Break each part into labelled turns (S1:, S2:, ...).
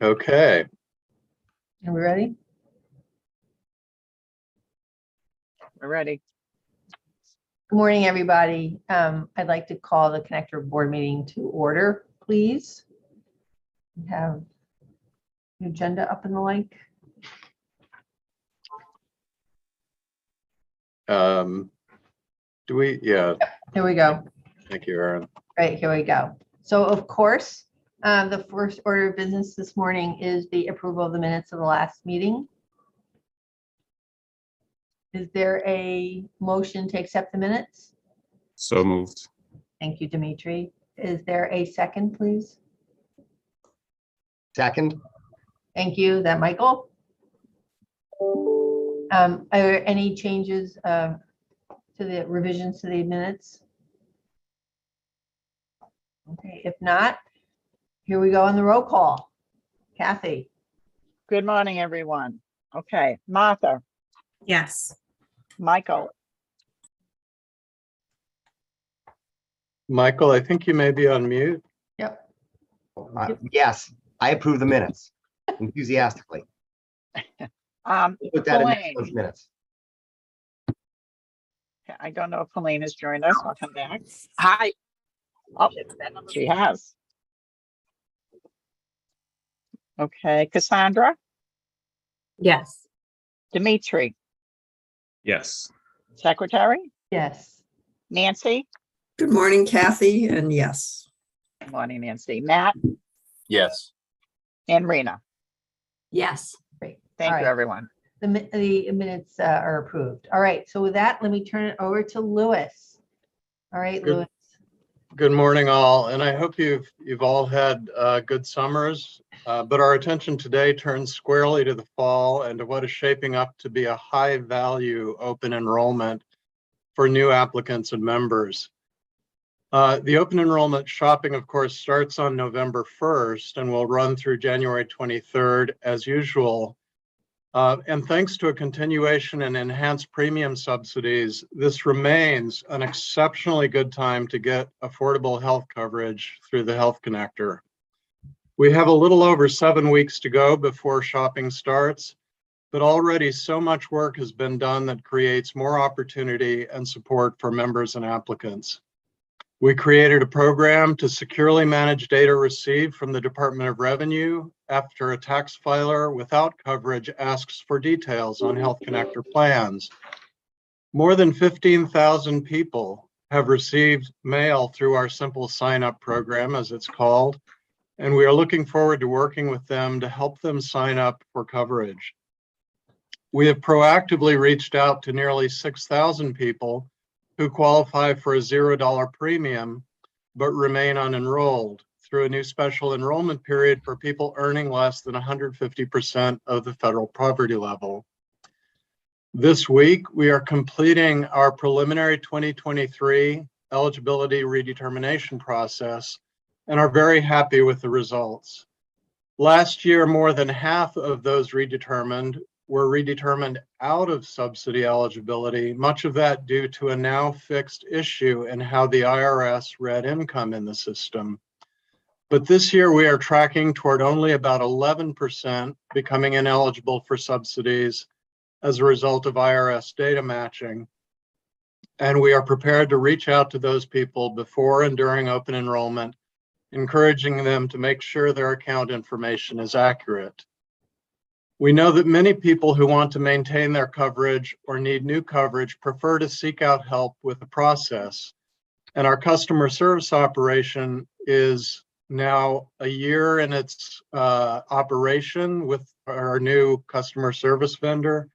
S1: Okay.
S2: Are we ready?
S3: We're ready.
S2: Good morning, everybody. I'd like to call the Connector Board meeting to order, please. We have the agenda up in the link.
S1: Do we? Yeah.
S2: Here we go.
S1: Thank you, Aaron.
S2: Right, here we go. So of course, the first order of business this morning is the approval of the minutes of the last meeting. Is there a motion to accept the minutes?
S4: So moved.
S2: Thank you, Dimitri. Is there a second, please?
S5: Second.
S2: Thank you. Is that Michael? Are there any changes to the revisions to the minutes? Okay, if not, here we go on the roll call. Kathy?
S3: Good morning, everyone. Okay, Martha,
S6: Yes.
S3: Michael,
S1: Michael, I think you may be on mute.
S2: Yep.
S5: Yes, I approve the minutes enthusiastically. Put that in
S3: Elaine.
S5: those minutes.
S3: I don't know if Elaine has joined us. I'll come back. Hi. Oh, she has. Okay, Cassandra,
S6: Yes.
S3: Dimitri,
S4: Yes.
S3: Secretary,
S2: Yes.
S3: Nancy.
S6: Good morning, Kathy, and yes.
S3: Good morning, Nancy. Matt
S4: Yes.
S3: and Rena.
S6: Yes.
S2: Great.
S3: Thank
S2: All
S3: you,
S2: right.
S3: everyone.
S2: The minutes are approved. All right, so with that, let me turn it over to Louis. All right,
S1: Good.
S2: Louis.
S1: Good morning, all, and I hope you've all had good summers. But our attention today turns squarely to the fall and to what is shaping up to be a high-value open enrollment for new applicants and members. The open enrollment shopping, of course, starts on November 1st and will run through January 23rd as usual. And thanks to a continuation and enhanced premium subsidies, this remains an exceptionally good time to get affordable health coverage through the Health Connector. We have a little over 7 weeks to go before shopping starts, but already so much work has been done that creates more opportunity and support for members and applicants. We created a program to securely manage data received from the Department of Revenue after a tax filer without coverage asks for details on Health Connector plans. More than 15,000 people have received mail through our simple sign-up program, as it's called, and we are looking forward to working with them to help them sign up for coverage. We have proactively reached out to nearly 6,000 people who qualify for a $0 premium but remain unenrolled through a new special enrollment period for people earning less than 150% of the federal poverty level. This week, we are completing our preliminary 2023 eligibility redetermination process and are very happy with the results. Last year, more than half of those redetermined were redetermined out of subsidy eligibility, much of that due to a now fixed issue in how the IRS read income in the system. But this year we are tracking toward only about 11% becoming ineligible for subsidies as a result of IRS data matching. And we are prepared to reach out to those people before and during open enrollment, encouraging them to make sure their account information is accurate. We know that many people who want to maintain their coverage or need new coverage prefer to seek out help with the process. And our customer service operation is now a year in its operation with our new customer service vendor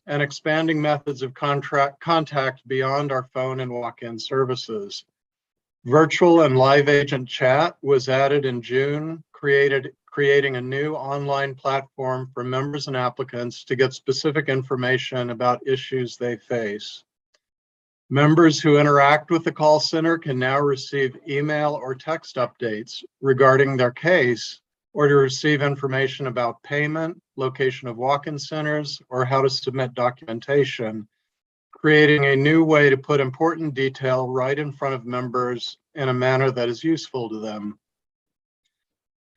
S1: and expanding methods of contact beyond our phone and walk-in services. Virtual and live agent chat was added in June, creating a new online platform for members and applicants to get specific information about issues they face. Members who interact with the call center can now receive email or text updates regarding their case or to receive information about payment, location of walk-in centers, or how to submit documentation, creating a new way to put important detail right in front of members in a manner that is useful to them.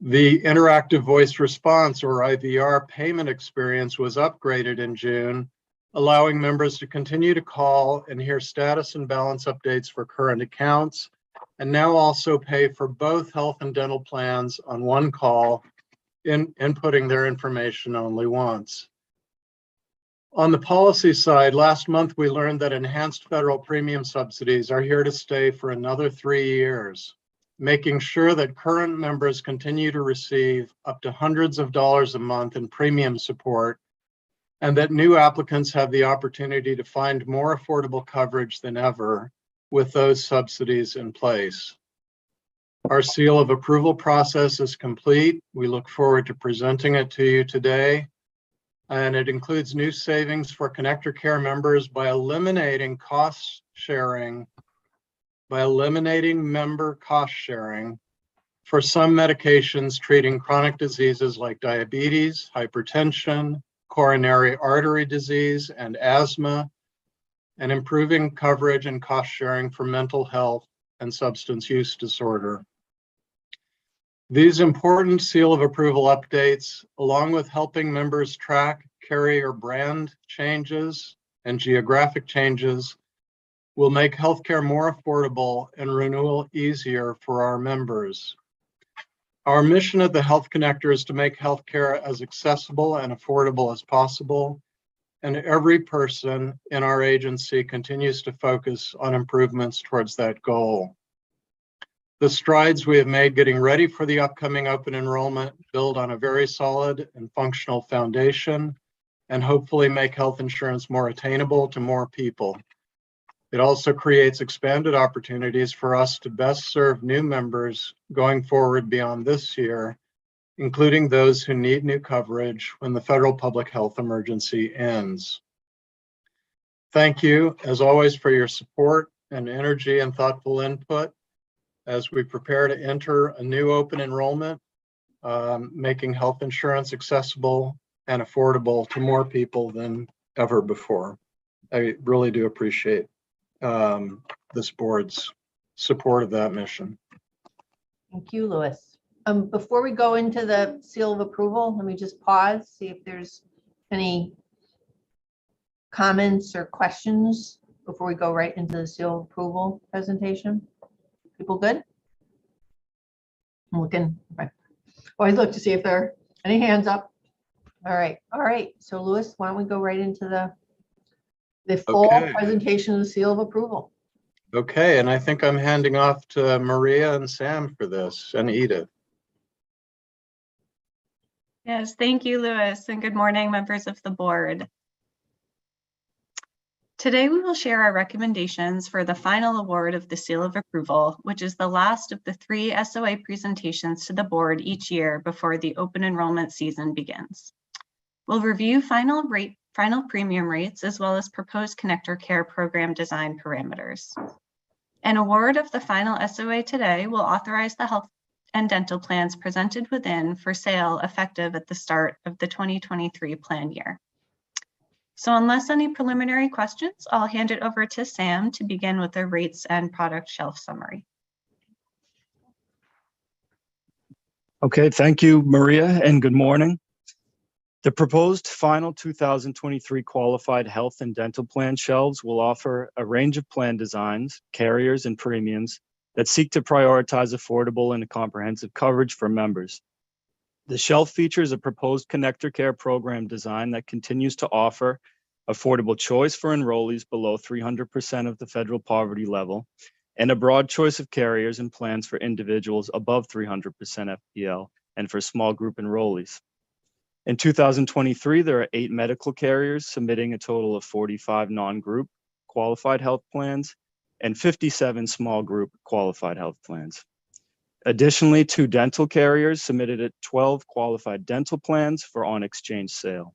S1: The interactive voice response, or IVR, payment experience was upgraded in June, allowing members to continue to call and hear status and balance updates for current accounts, and now also pay for both health and dental plans on one call, inputting their information only once. On the policy side, last month we learned that enhanced federal premium subsidies are here to stay for another 3 years, making sure that current members continue to receive up to hundreds of dollars a month in premium support, and that new applicants have the opportunity to find more affordable coverage than ever with those subsidies in place. Our seal of approval process is complete. We look forward to presenting it to you today. And it includes new savings for Connector Care members by eliminating member cost sharing for some medications treating chronic diseases like diabetes, hypertension, coronary artery disease, and asthma, and improving coverage and cost sharing for mental health and substance use disorder. These important seal of approval updates, along with helping members track carrier brand changes and geographic changes, will make healthcare more affordable and renewal easier for our members. Our mission at the Health Connector is to make healthcare as accessible and affordable as possible, and every person in our agency continues to focus on improvements towards that goal. The strides we have made getting ready for the upcoming open enrollment build on a very solid and functional foundation, and hopefully make health insurance more attainable to more people. It also creates expanded opportunities for us to best serve new members going forward beyond this year, including those who need new coverage when the federal public health emergency ends. Thank you, as always, for your support and energy and thoughtful input as we prepare to enter a new open enrollment, making health insurance accessible and affordable to more people than ever before. I really do appreciate this board's support of that mission.
S2: Thank you, Louis. Before we go into the seal of approval, let me just pause, see if there's any comments or questions before we go right into the seal of approval presentation. People good? I'm looking. Okay. Always look to see if there are any hands up. All right. So Louis, why don't we go right into the full presentation of the seal of approval?
S1: Okay, and I think I'm handing off to Maria and Sam for this, and Edith.
S7: Yes, thank you, Louis, and good morning, members of the board. Today, we will share our recommendations for the final award of the seal of approval, which is the last of the 3 SOA presentations to the board each year before the open enrollment season begins. We'll review final premium rates, as well as proposed Connector Care program design parameters. An award of the final SOA today will authorize the health and dental plans presented within for sale effective at the start of the 2023 plan year. So unless any preliminary questions, I'll hand it over to Sam to begin with the rates and product shelf summary.
S8: Okay, thank you, Maria, and good morning. The proposed final 2023 qualified health and dental plan shelves will offer a range of plan designs, carriers, and premiums that seek to prioritize affordable and comprehensive coverage for members. The shelf features a proposed Connector Care program design that continues to offer affordable choice for enrollees below 300% of the federal poverty level, and a broad choice of carriers and plans for individuals above 300% FPL and for small group enrollees. In 2023, there are 8 medical carriers submitting a total of 45 non-group qualified health plans and 57 small group qualified health plans. Additionally, 2 dental carriers submitted 12 qualified dental plans for on-exchange sale.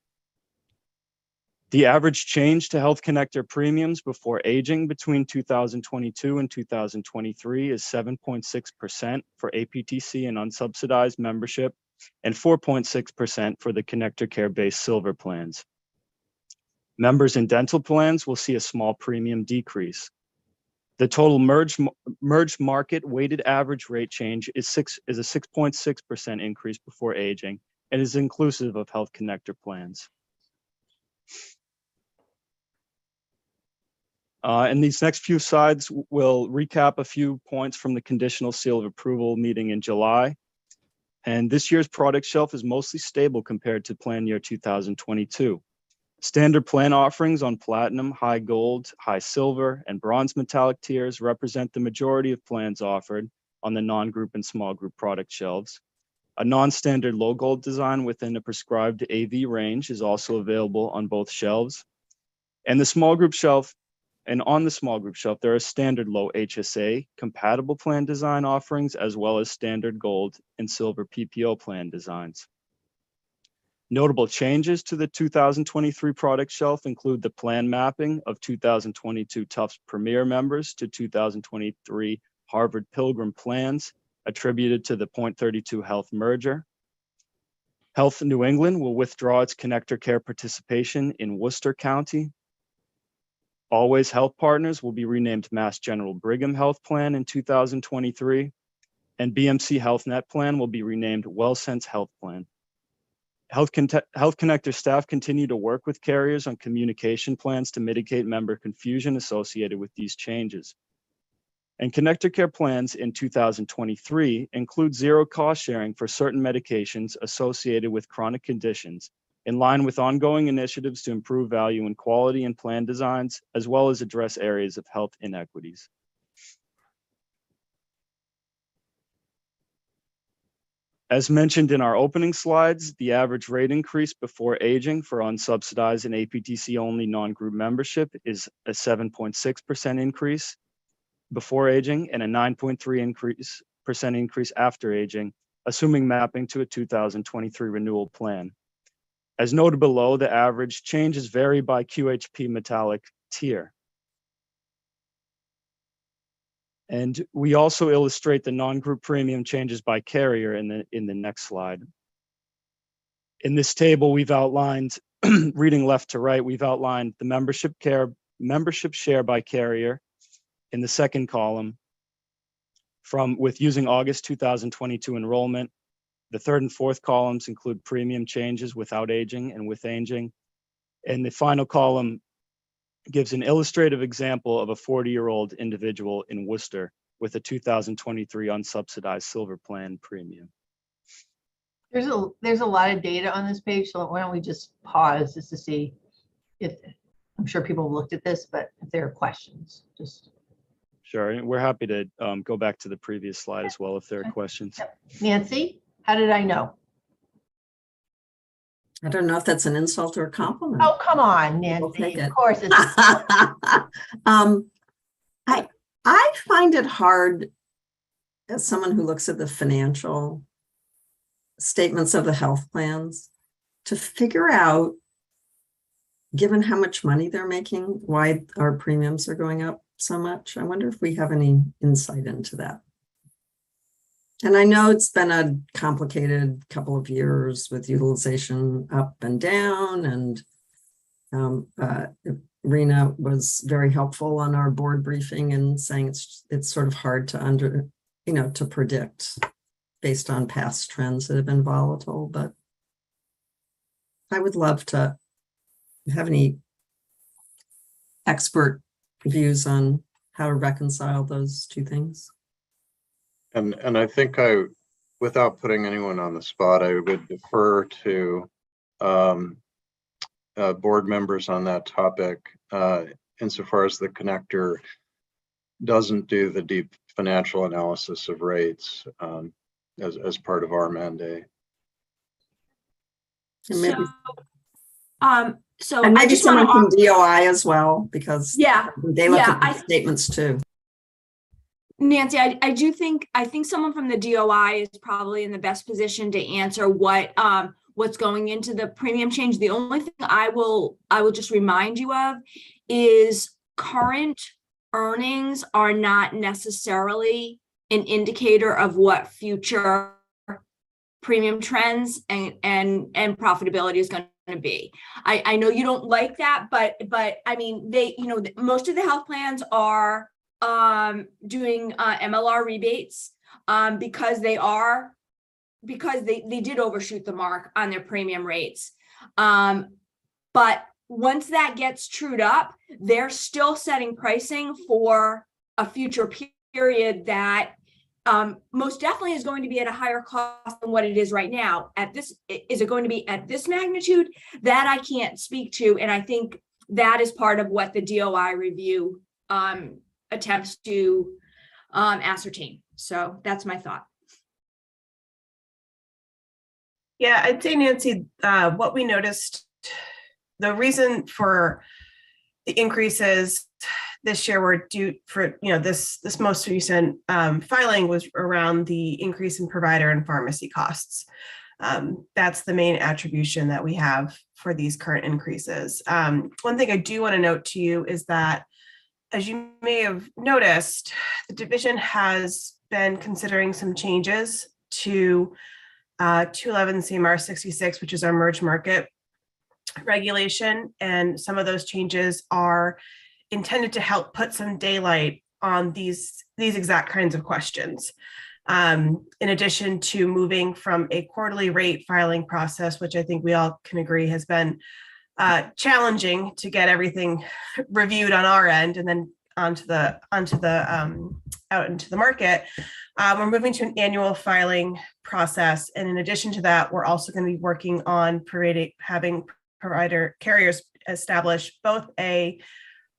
S8: The average change to Health Connector premiums before aging between 2022 and 2023 is 7.6% for APTC and unsubsidized membership and 4.6% for the Connector Care-based silver plans. Members in dental plans will see a small premium decrease. The total merged market weighted average rate change is a 6.6% increase before aging and is inclusive of Health Connector plans. And these next few slides will recap a few points from the conditional seal of approval meeting in July. And this year's product shelf is mostly stable compared to plan year 2022. Standard plan offerings on platinum, high gold, high silver, and bronze metallic tiers represent the majority of plans offered on the non-group and small group product shelves. A non-standard low gold design within a prescribed AV range is also available on both shelves. And the small group shelf, and on the small group shelf, there are standard low HSA compatible plan design offerings, as well as standard gold and silver PPO plan designs. Notable changes to the 2023 product shelf include the plan mapping of 2022 Tufts Premier members to 2023 Harvard Pilgrim plans attributed to the .32 Health merger. Health New England will withdraw its Connector Care participation in Worcester County. Always Health Partners will be renamed Mass General Brigham Health Plan in 2023, and BMC Health Net Plan will be renamed WellSense Health Plan. Health Connector staff continue to work with carriers on communication plans to mitigate member confusion associated with these changes. And Connector Care plans in 2023 include zero cost sharing for certain medications associated with chronic conditions, in line with ongoing initiatives to improve value and quality in plan designs, as well as address areas of health inequities. As mentioned in our opening slides, the average rate increase before aging for unsubsidized and APTC only non-group membership is a 7.6% increase before aging and a 9.3% increase after aging, assuming mapping to a 2023 renewal plan. As noted below, the average changes vary by QHP metallic tier. And we also illustrate the non-group premium changes by carrier in the next slide. In this table, we've outlined, reading left to right, we've outlined the membership share by carrier in the second column with using August 2022 enrollment. The third and fourth columns include premium changes without aging and with aging. And the final column gives an illustrative example of a 40-year-old individual in Worcester with a 2023 unsubsidized silver plan premium.
S2: There's a lot of data on this page, so why don't we just pause just to see if, I'm sure people have looked at this, but if there are questions, just.
S8: Sure, and we're happy to go back to the previous slide as well if there are questions.
S2: Nancy, how did I know?
S6: I don't know if that's an insult or a compliment.
S2: Oh, come on, Nancy. Of course it's
S6: I find it hard as someone who looks at the financial statements of the health plans to figure out, given how much money they're making, why our premiums are going up so much. I wonder if we have any insight into that. And I know it's been a complicated couple of years with utilization up and down, and Rena was very helpful on our board briefing and saying it's sort of hard to to predict based on past trends that have been volatile. But I would love to have any expert views on how to reconcile those two things.
S1: And I think without putting anyone on the spot, I would defer to board members on that topic, insofar as the connector doesn't do the deep financial analysis of rates as part of our mandate.
S6: And maybe,
S9: so
S6: and
S9: I
S6: maybe
S9: just
S6: someone
S9: want
S6: from DOI as well, because they look at the statements too.
S9: Nancy, I think someone from the DOI is probably in the best position to answer what's going into the premium change. The only thing I will just remind you of is current earnings are not necessarily an indicator of what future premium trends and profitability is going to be. I know you don't like that, but I mean, most of the health plans are doing MLR rebates because they did overshoot the mark on their premium rates. But once that gets trued up, they're still setting pricing for a future period that most definitely is going to be at a higher cost than what it is right now. Is it going to be at this magnitude? That I can't speak to, and I think that is part of what the DOI review attempts to ascertain. So that's my thought.
S10: Yeah, I'd say, Nancy, what we noticed, the reason for the increases this year were due for, this most recent filing was around the increase in provider and pharmacy costs. That's the main attribution that we have for these current increases. One thing I do want to note to you is that, as you may have noticed, the division has been considering some changes to 211 CMR 66, which is our merge market regulation. And some of those changes are intended to help put some daylight on these exact kinds of questions. In addition to moving from a quarterly rate filing process, which I think we all can agree has been challenging to get everything reviewed on our end and then out into the market. We're moving to an annual filing process. And in addition to that, we're also going to be working on having provider carriers establish both a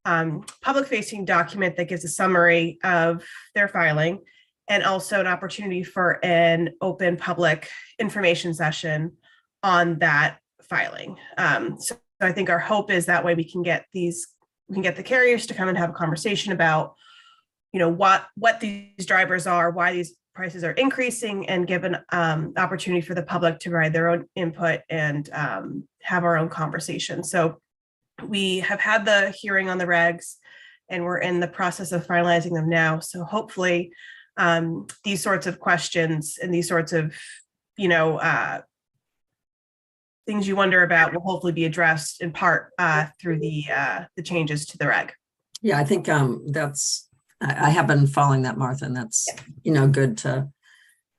S10: public-facing document that gives a summary of their filing and also an opportunity for an open public information session on that filing. So I think our hope is that way we can get the carriers to come and have a conversation about, what these drivers are, why these prices are increasing, and give an opportunity for the public to provide their own input and have our own conversation. So we have had the hearing on the regs and we're in the process of finalizing them now. So hopefully these sorts of questions and these sorts of, things you wonder about will hopefully be addressed in part through the changes to the reg.
S6: Yeah, I think I have been following that, Martha, and that's,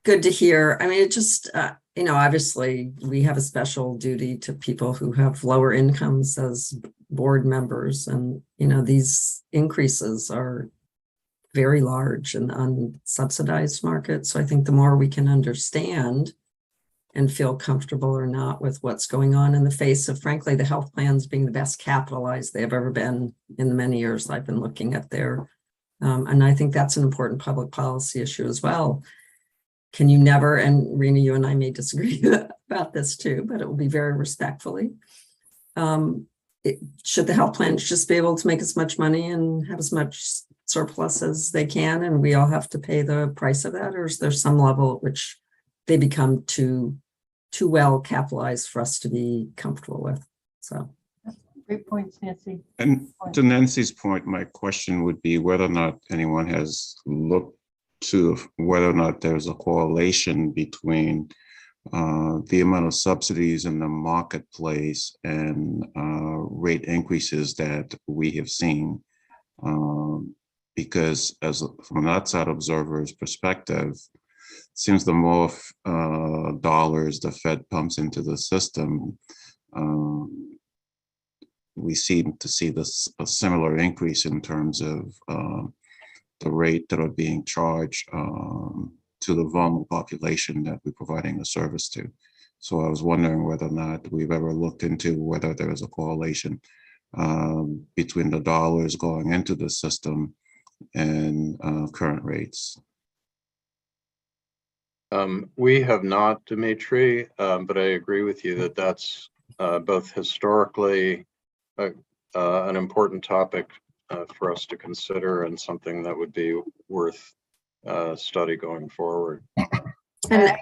S6: good to hear. I mean, it just, obviously we have a special duty to people who have lower incomes as board members. And, these increases are very large in the unsubsidized market. So I think the more we can understand and feel comfortable or not with what's going on in the face of, frankly, the health plans being the best capitalized they have ever been in the many years I've been looking at their, and I think that's an important public policy issue as well. Can you never, and Rena, you and I may disagree about this too, but it will be very respectfully. Should the health plans just be able to make as much money and have as much surplus as they can, and we all have to pay the price of that? Or is there some level at which they become too well capitalized for us to be comfortable with? So.
S2: Great points, Nancy.
S4: And to Nancy's point, my question would be whether or not anyone has looked to whether or not there's a correlation between the amount of subsidies in the marketplace and rate increases that we have seen. Because from an outside observer's perspective, it seems the more dollars the Fed pumps into the system, we seem to see a similar increase in terms of the rate that are being charged to the vulnerable population that we're providing a service to. So I was wondering whether or not we've ever looked into whether there is a correlation between the dollars going into the system and current rates.
S1: We have not, Dimitri, but I agree with you that that's both historically an important topic for us to consider and something that would be worth study going forward.
S6: And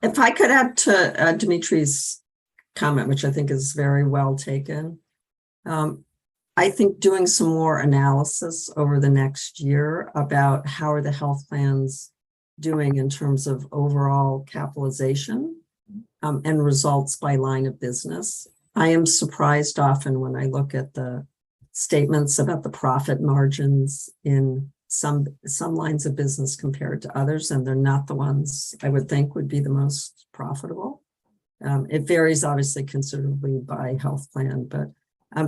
S6: if I could add to Dimitri's comment, which I think is very well taken, I think doing some more analysis over the next year about how are the health plans doing in terms of overall capitalization and results by line of business. I am surprised often when I look at the statements about the profit margins in some lines of business compared to others, and they're not the ones I would think would be the most profitable. It varies obviously considerably by health plan, but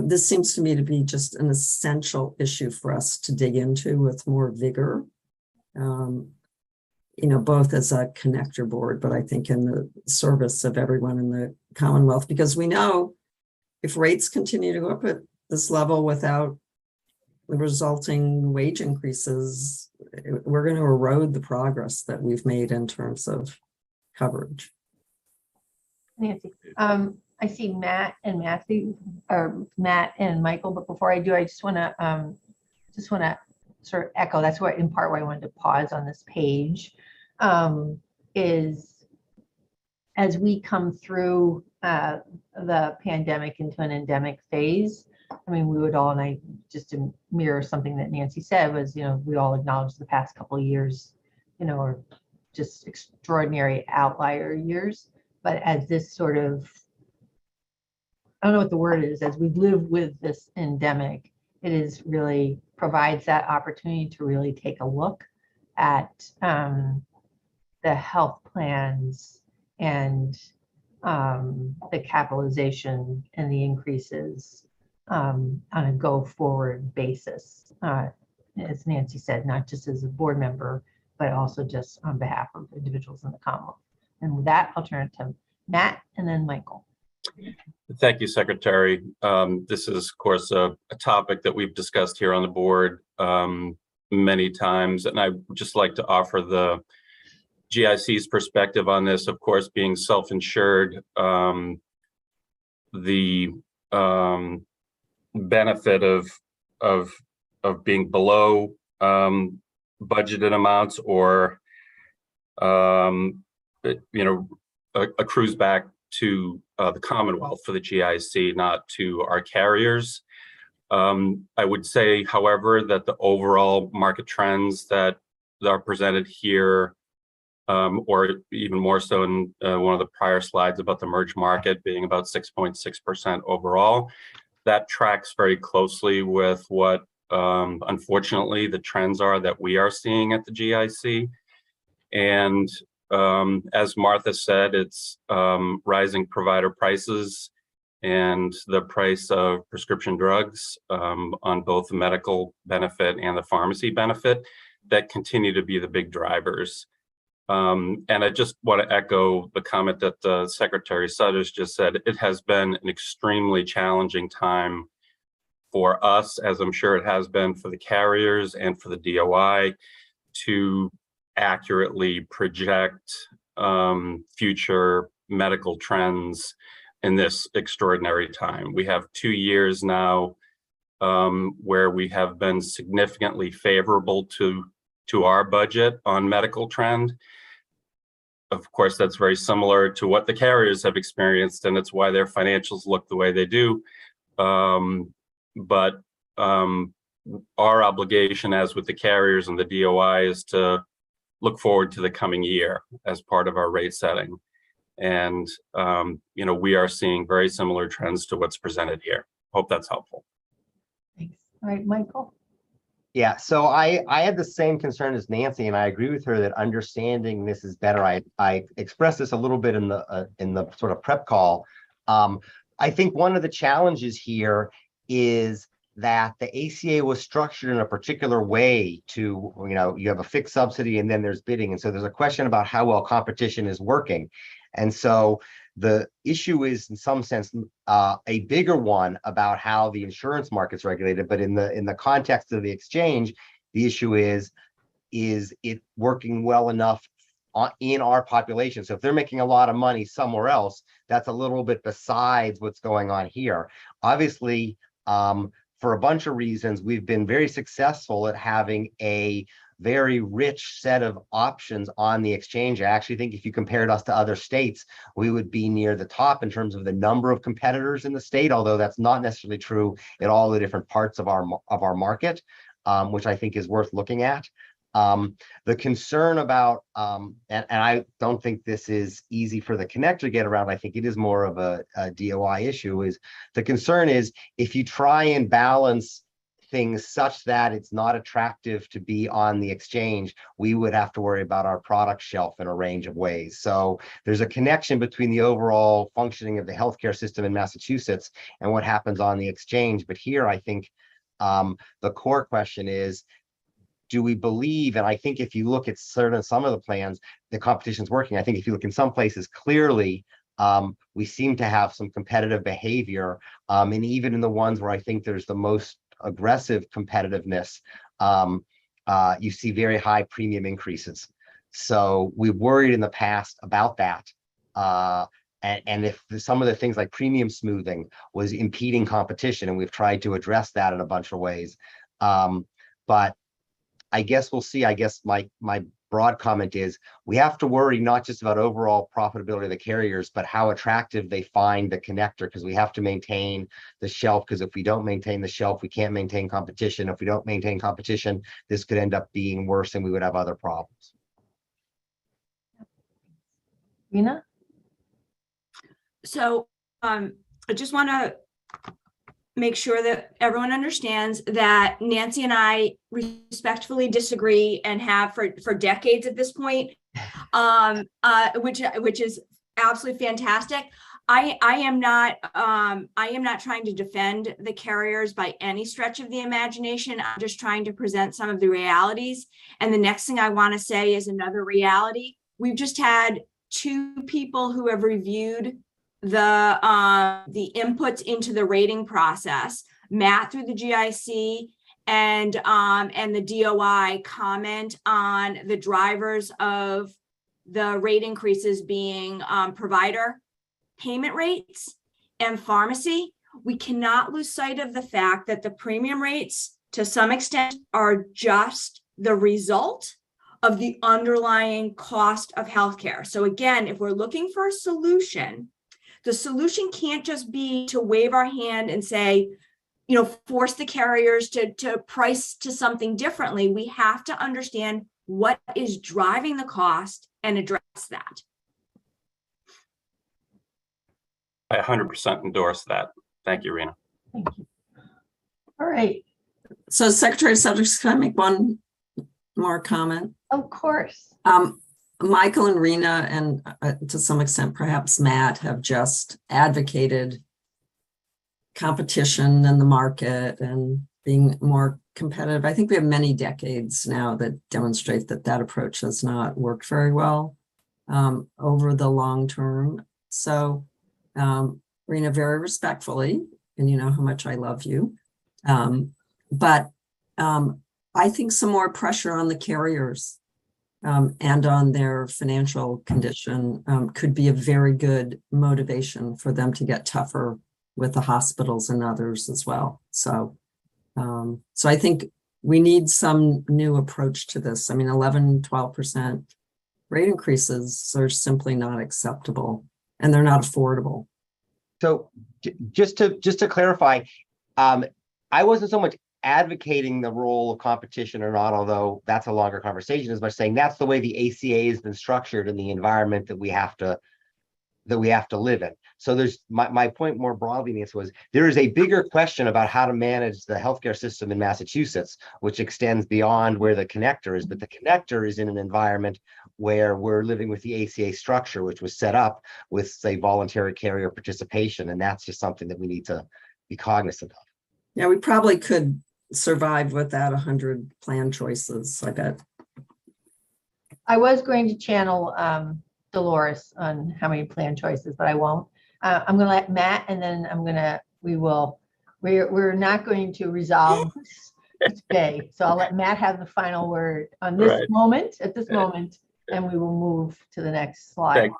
S6: this seems to me to be just an essential issue for us to dig into with more vigor. Both as a connector board, but I think in the service of everyone in the Commonwealth, because we know if rates continue to go up at this level without the resulting wage increases, we're going to erode the progress that we've made in terms of coverage.
S2: Nancy, I see Matt and Matthew, or Matt and Michael, but before I do, I just want to sort of echo, that's why in part why I wanted to pause on this page, is as we come through the pandemic into an endemic phase, I mean, we would all, and I just to mirror something that Nancy said was, we all acknowledge the past couple of years, are just extraordinary outlier years. But as this sort of, I don't know what the word is, as we live with this endemic, it is really provides that opportunity to really take a look at the health plans and the capitalization and the increases on a go forward basis. As Nancy said, not just as a board member, but also just on behalf of individuals in the Commonwealth. And with that, I'll turn it to Matt and then Michael.
S11: Thank you, Secretary. This is, of course, a topic that we've discussed here on the board many times, and I would just like to offer the GIC's perspective on this. Of course, being self-insured, the benefit of being below budgeted amounts or accrues back to the Commonwealth for the GIC, not to our carriers. I would say, however, that the overall market trends that are presented here, or even more so in one of the prior slides about the merged market being about 6.6% overall, that tracks very closely with what, unfortunately, the trends are that we are seeing at the GIC. And as Martha said, it's rising provider prices and the price of prescription drugs on both the medical benefit and the pharmacy benefit that continue to be the big drivers. And I just want to echo the comment that Secretary Sutters just said. It has been an extremely challenging time for us, as I'm sure it has been for the carriers and for the DOI, to accurately project future medical trends in this extraordinary time. We have 2 years now where we have been significantly favorable to our budget on medical trend. Of course, that's very similar to what the carriers have experienced, and it's why their financials look the way they do. But our obligation, as with the carriers and the DOI, is to look forward to the coming year as part of our rate setting. And, we are seeing very similar trends to what's presented here. Hope that's helpful.
S2: Thanks. All right, Michael.
S5: Yeah, so I had the same concern as Nancy, and I agree with her that understanding this is better. I expressed this a little bit in the sort of prep call. I think one of the challenges here is that the ACA was structured in a particular way to, you have a fixed subsidy and then there's bidding. And so there's a question about how well competition is working. And so the issue is, in some sense, a bigger one about how the insurance market's regulated. But in the context of the exchange, the issue is it working well enough in our population? So if they're making a lot of money somewhere else, that's a little bit besides what's going on here. Obviously, for a bunch of reasons, we've been very successful at having a very rich set of options on the exchange. I actually think if you compared us to other states, we would be near the top in terms of the number of competitors in the state, although that's not necessarily true in all the different parts of our market, which I think is worth looking at. The concern about, and I don't think this is easy for the connector to get around, I think it is more of a DOI issue, is the concern is if you try and balance things such that it's not attractive to be on the exchange, we would have to worry about our product shelf in a range of ways. So there's a connection between the overall functioning of the healthcare system in Massachusetts and what happens on the exchange. But here, I think the core question is, do we believe, and I think if you look at some of the plans, the competition's working. I think if you look in some places, clearly, we seem to have some competitive behavior, and even in the ones where I think there's the most aggressive competitiveness, you see very high premium increases. So we worried in the past about that. And if some of the things like premium smoothing was impeding competition, and we've tried to address that in a bunch of ways. But I guess we'll see. I guess my broad comment is we have to worry not just about overall profitability of the carriers, but how attractive they find the connector, because we have to maintain the shelf. Because if we don't maintain the shelf, we can't maintain competition. If we don't maintain competition, this could end up being worse and we would have other problems.
S2: Rena?
S9: So I just want to make sure that everyone understands that Nancy and I respectfully disagree and have for decades at this point, which is absolutely fantastic. I am not trying to defend the carriers by any stretch of the imagination. I'm just trying to present some of the realities. And the next thing I want to say is another reality. We've just had 2 people who have reviewed the inputs into the rating process, Matt through the GIC and the DOI, comment on the drivers of the rate increases being provider payment rates and pharmacy. We cannot lose sight of the fact that the premium rates to some extent are just the result of the underlying cost of healthcare. So again, if we're looking for a solution, the solution can't just be to wave our hand and say, force the carriers to price to something differently. We have to understand what is driving the cost and address that.
S11: I 100% endorse that. Thank you, Rena.
S2: Thank you. All right.
S6: So Secretary of Subjects, can I make one more comment?
S2: Of course.
S6: Michael and Rena, and to some extent, perhaps Matt, have just advocated competition in the market and being more competitive. I think we have many decades now that demonstrate that that approach has not worked very well over the long term. So, Rena, very respectfully, and you know how much I love you, but I think some more pressure on the carriers and on their financial condition could be a very good motivation for them to get tougher with the hospitals and others as well. So, so I think we need some new approach to this. I mean, 11, 12% rate increases are simply not acceptable, and they're not affordable.
S5: So just to clarify, I wasn't so much advocating the role of competition or not, although that's a longer conversation, as much saying that's the way the ACA has been structured in the environment that we have to live in. So there's my point more broadly, Nancy, was there is a bigger question about how to manage the healthcare system in Massachusetts, which extends beyond where the connector is. But the connector is in an environment where we're living with the ACA structure, which was set up with, say, voluntary carrier participation. And that's just something that we need to be cognizant of.
S6: Yeah, we probably could survive without 100 plan choices, I bet.
S2: I was going to channel Dolores on how many plan choices, but I won't. I'm going to let Matt, and then we're not going to resolve this today. So I'll let Matt have the final word on this moment, and we will move to the next slide.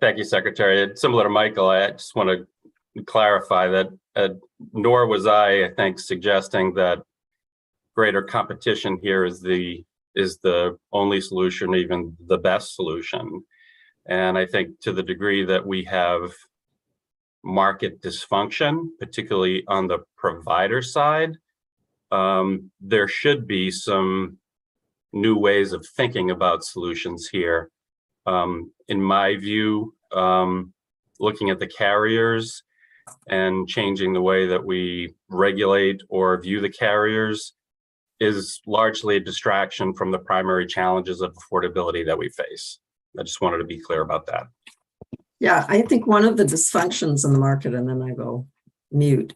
S11: Thank you, Secretary. Similar to Michael, I just want to clarify that nor was I think, suggesting that greater competition here is the only solution, even the best solution. And I think to the degree that we have market dysfunction, particularly on the provider side, there should be some new ways of thinking about solutions here. In my view, looking at the carriers, and changing the way that we regulate or view the carriers is largely a distraction from the primary challenges of affordability that we face. I just wanted to be clear about that.
S6: Yeah, I think one of the dysfunctions in the market, and then I go mute,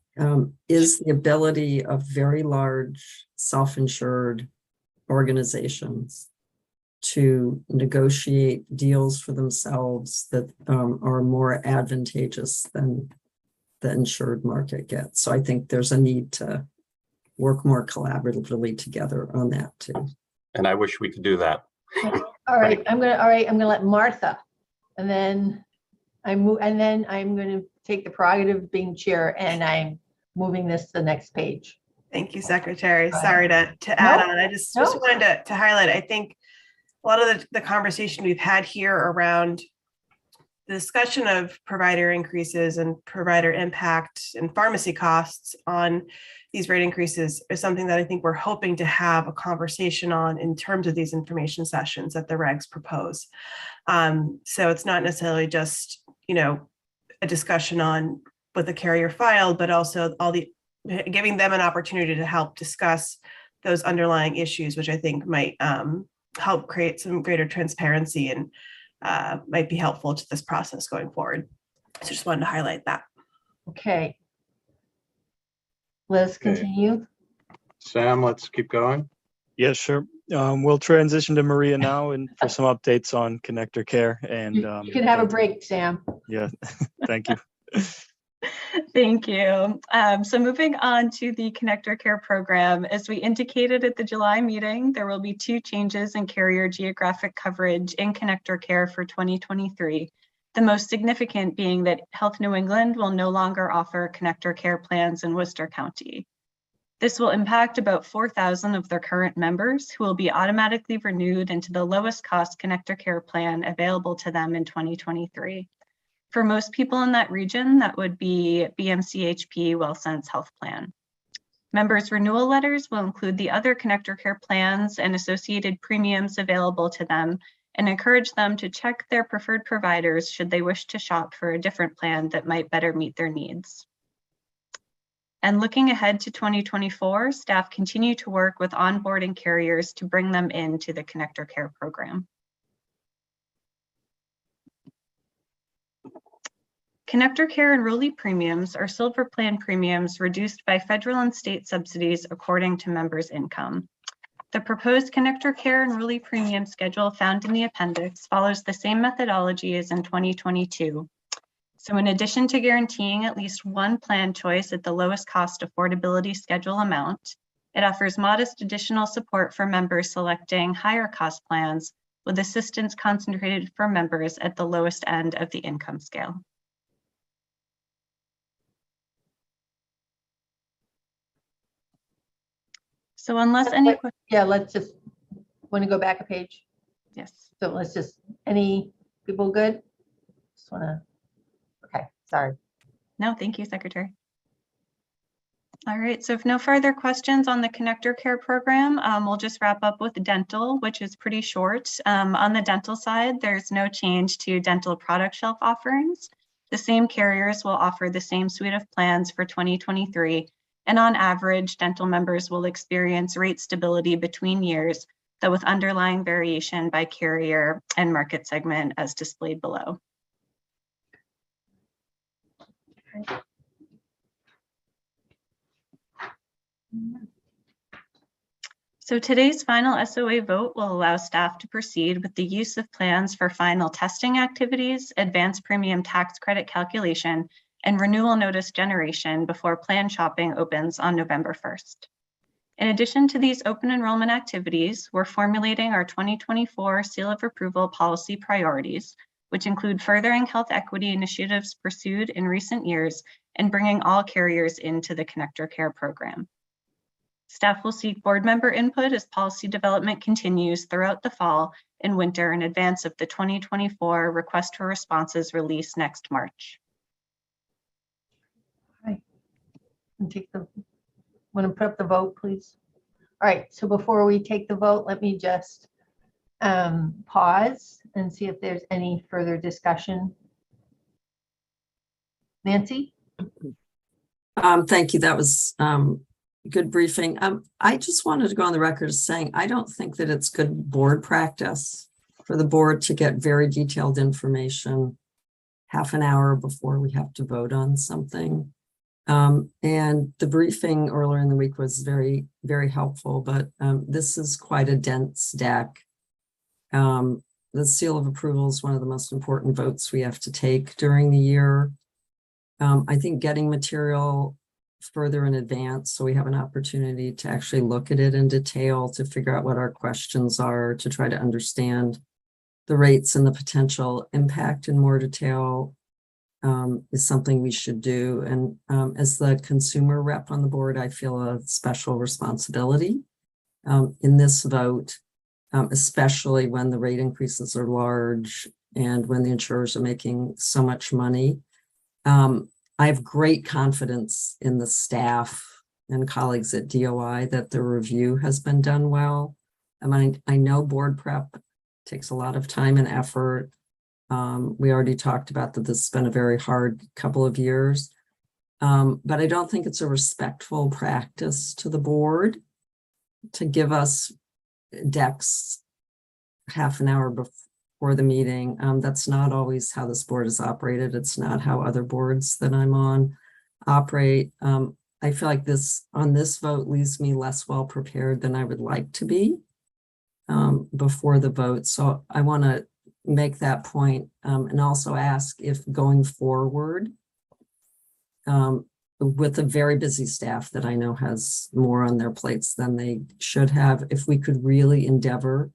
S6: is the ability of very large self-insured organizations to negotiate deals for themselves that are more advantageous than the insured market gets. So I think there's a need to work more collaboratively together on that too.
S11: And I wish we could do that.
S2: All right, I'm gonna let Martha, and then I'm gonna take the prerogative of being chair, and I'm moving this to the next page.
S10: Thank you, Secretary.
S2: Go ahead.
S10: Sorry to add
S2: Nope.
S10: on. I just
S2: Nope.
S10: wanted to highlight, I think a lot of the conversation we've had here around the discussion of provider increases and provider impact and pharmacy costs on these rate increases is something that I think we're hoping to have a conversation on in terms of these information sessions that the regs propose. So it's not necessarily just, a discussion on what the carrier filed, but also giving them an opportunity to help discuss those underlying issues, which I think might help create some greater transparency and might be helpful to this process going forward. So just wanted to highlight that.
S2: Okay. Let's continue.
S1: Sam, let's keep going.
S8: Yeah, sure. We'll transition to Maria now and for some updates on connector care. And
S2: You can have a break, Sam.
S8: yeah, thank you.
S7: Thank you. So moving on to the Connector Care program, as we indicated at the July meeting, there will be 2 changes in carrier geographic coverage in Connector Care for 2023. The most significant being that Health New England will no longer offer Connector Care plans in Worcester County. This will impact about 4,000 of their current members who will be automatically renewed into the lowest cost Connector Care plan available to them in 2023. For most people in that region, that would be BMCHP WellSense Health Plan. Members' renewal letters will include the other Connector Care plans and associated premiums available to them and encourage them to check their preferred providers should they wish to shop for a different plan that might better meet their needs. And looking ahead to 2024, staff continue to work with onboarding carriers to bring them into the Connector Care program. Connector Care enrollee premiums are silver plan premiums reduced by federal and state subsidies according to members' income. The proposed Connector Care enrollee premium schedule found in the appendix follows the same methodology as in 2022. So in addition to guaranteeing at least one plan choice at the lowest cost affordability schedule amount, it offers modest additional support for members selecting higher cost plans with assistance concentrated for members at the lowest end of the income scale. So unless any,
S2: Yeah, let's just, want to go back a page?
S7: yes.
S2: So let's just, any people good? Just want to, okay, sorry.
S7: No, thank you, Secretary. All right, so if no further questions on the Connector Care program, we'll just wrap up with dental, which is pretty short. On the dental side, there's no change to dental product shelf offerings. The same carriers will offer the same suite of plans for 2023. And on average, dental members will experience rate stability between years, though with underlying variation by carrier and market segment as displayed below. Okay. So today's final SOA vote will allow staff to proceed with the use of plans for final testing activities, advanced premium tax credit calculation, and renewal notice generation before plan shopping opens on November 1st. In addition to these open enrollment activities, we're formulating our 2024 seal of approval policy priorities, which include furthering health equity initiatives pursued in recent years and bringing all carriers into the Connector Care program. Staff will seek board member input as policy development continues throughout the fall and winter in advance of the 2024 request for responses release next March.
S2: And take the, want to put up the vote, please? All right, so before we take the vote, let me just pause and see if there's any further discussion. Nancy?
S6: Thank you. That was good briefing. I just wanted to go on the record as saying I don't think that it's good board practice for the board to get very detailed information half an hour before we have to vote on something. And the briefing earlier in the week was very, very helpful, but this is quite a dense deck. The seal of approval is one of the most important votes we have to take during the year. I think getting material further in advance so we have an opportunity to actually look at it in detail, to figure out what our questions are, to try to understand the rates and the potential impact in more detail is something we should do. And as the consumer rep on the board, I feel a special responsibility in this vote, especially when the rate increases are large and when the insurers are making so much money. I have great confidence in the staff and colleagues at DOI that the review has been done well. I know board prep takes a lot of time and effort. We already talked about that this has been a very hard couple of years, but I don't think it's a respectful practice to the board to give us decks half an hour before the meeting. That's not always how this board is operated. It's not how other boards that I'm on operate. I feel like this vote leaves me less well prepared than I would like to be before the vote. So I want to make that point and also ask if going forward with a very busy staff that I know has more on their plates than they should have, if we could really endeavor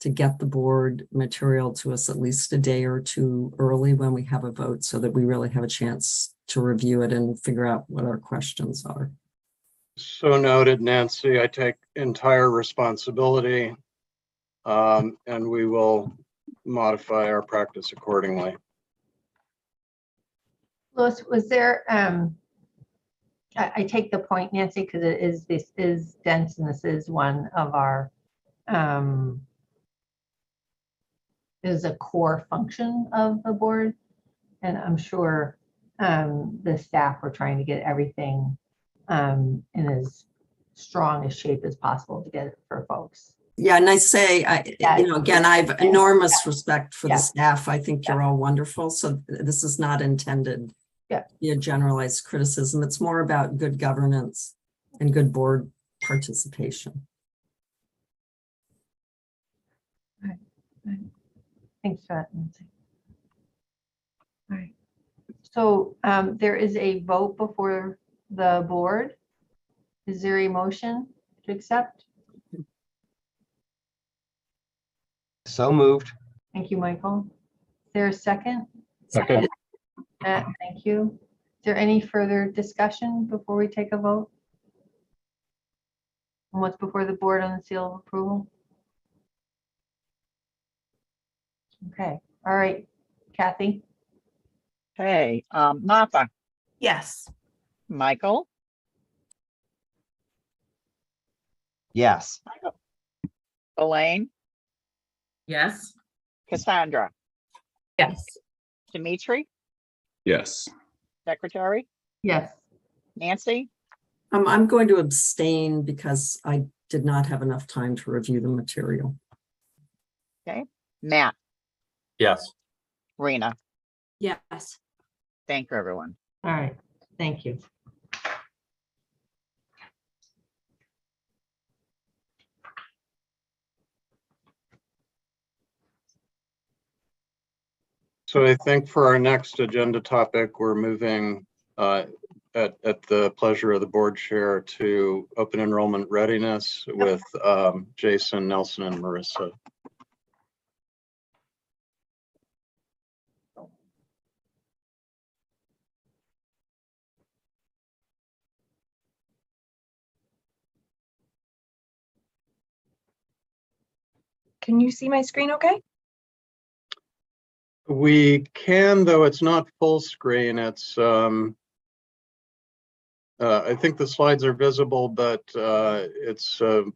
S6: to get the board material to us at least a day or two early when we have a vote so that we really have a chance to review it and figure out what our questions are.
S1: So noted, Nancy. I take entire responsibility and we will modify our practice accordingly.
S2: Louis, was there, I take the point, Nancy, because this is dense and this is one of our, is a core function of the board. And I'm sure the staff were trying to get everything in as strong a shape as possible to get it for folks.
S6: Yeah, and I say, again, I have enormous respect for the staff. I think you're all wonderful. So this is not intended to be a generalized criticism. It's more about good governance and good board participation.
S2: All right. Thanks for that, Nancy. All right. So there is a vote before the board. Is there a motion to accept?
S5: So moved.
S2: Thank you, Michael. Is there a second?
S1: Second.
S2: Matt, thank you. Is there any further discussion before we take a vote? And what's before the board on the seal of approval? Okay, all right, Kathy.
S3: Okay, Martha,
S10: Yes.
S3: Michael,
S5: Yes.
S3: Elaine,
S12: Yes.
S3: Cassandra,
S12: Yes.
S3: Dimitri,
S4: Yes.
S3: Secretary,
S2: Yes.
S3: Nancy,
S6: I'm going to abstain because I did not have enough time to review the material.
S3: okay, Matt,
S11: Yes.
S3: Rena.
S12: Yes.
S3: Thank you, everyone.
S2: All right, thank you.
S1: So I think for our next agenda topic, we're moving at the pleasure of the board chair to open enrollment readiness with Jason, Nelson, and Marissa.
S12: Can you see my screen okay?
S1: We can, though it's not full screen. It's I think the slides are visible, but it's a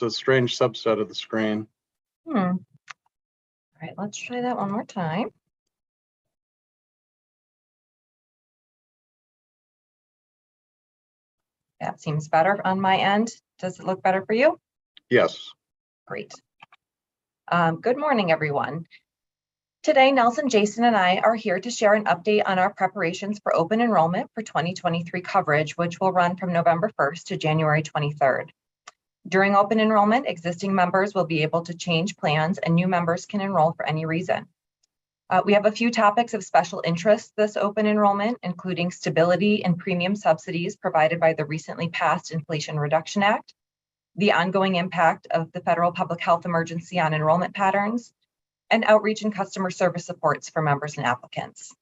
S1: strange subset of the screen.
S12: All right, let's try that one more time. That seems better on my end. Does it look better for you?
S1: Yes.
S12: Great. Good morning, everyone. Today, Nelson, Jason, and I are here to share an update on our preparations for open enrollment for 2023 coverage, which will run from November 1st to January 23rd. During open enrollment, existing members will be able to change plans and new members can enroll for any reason. We have a few topics of special interest this open enrollment, including stability and premium subsidies provided by the recently passed Inflation Reduction Act, the ongoing impact of the federal public health emergency on enrollment patterns, and outreach and customer service supports for members and applicants.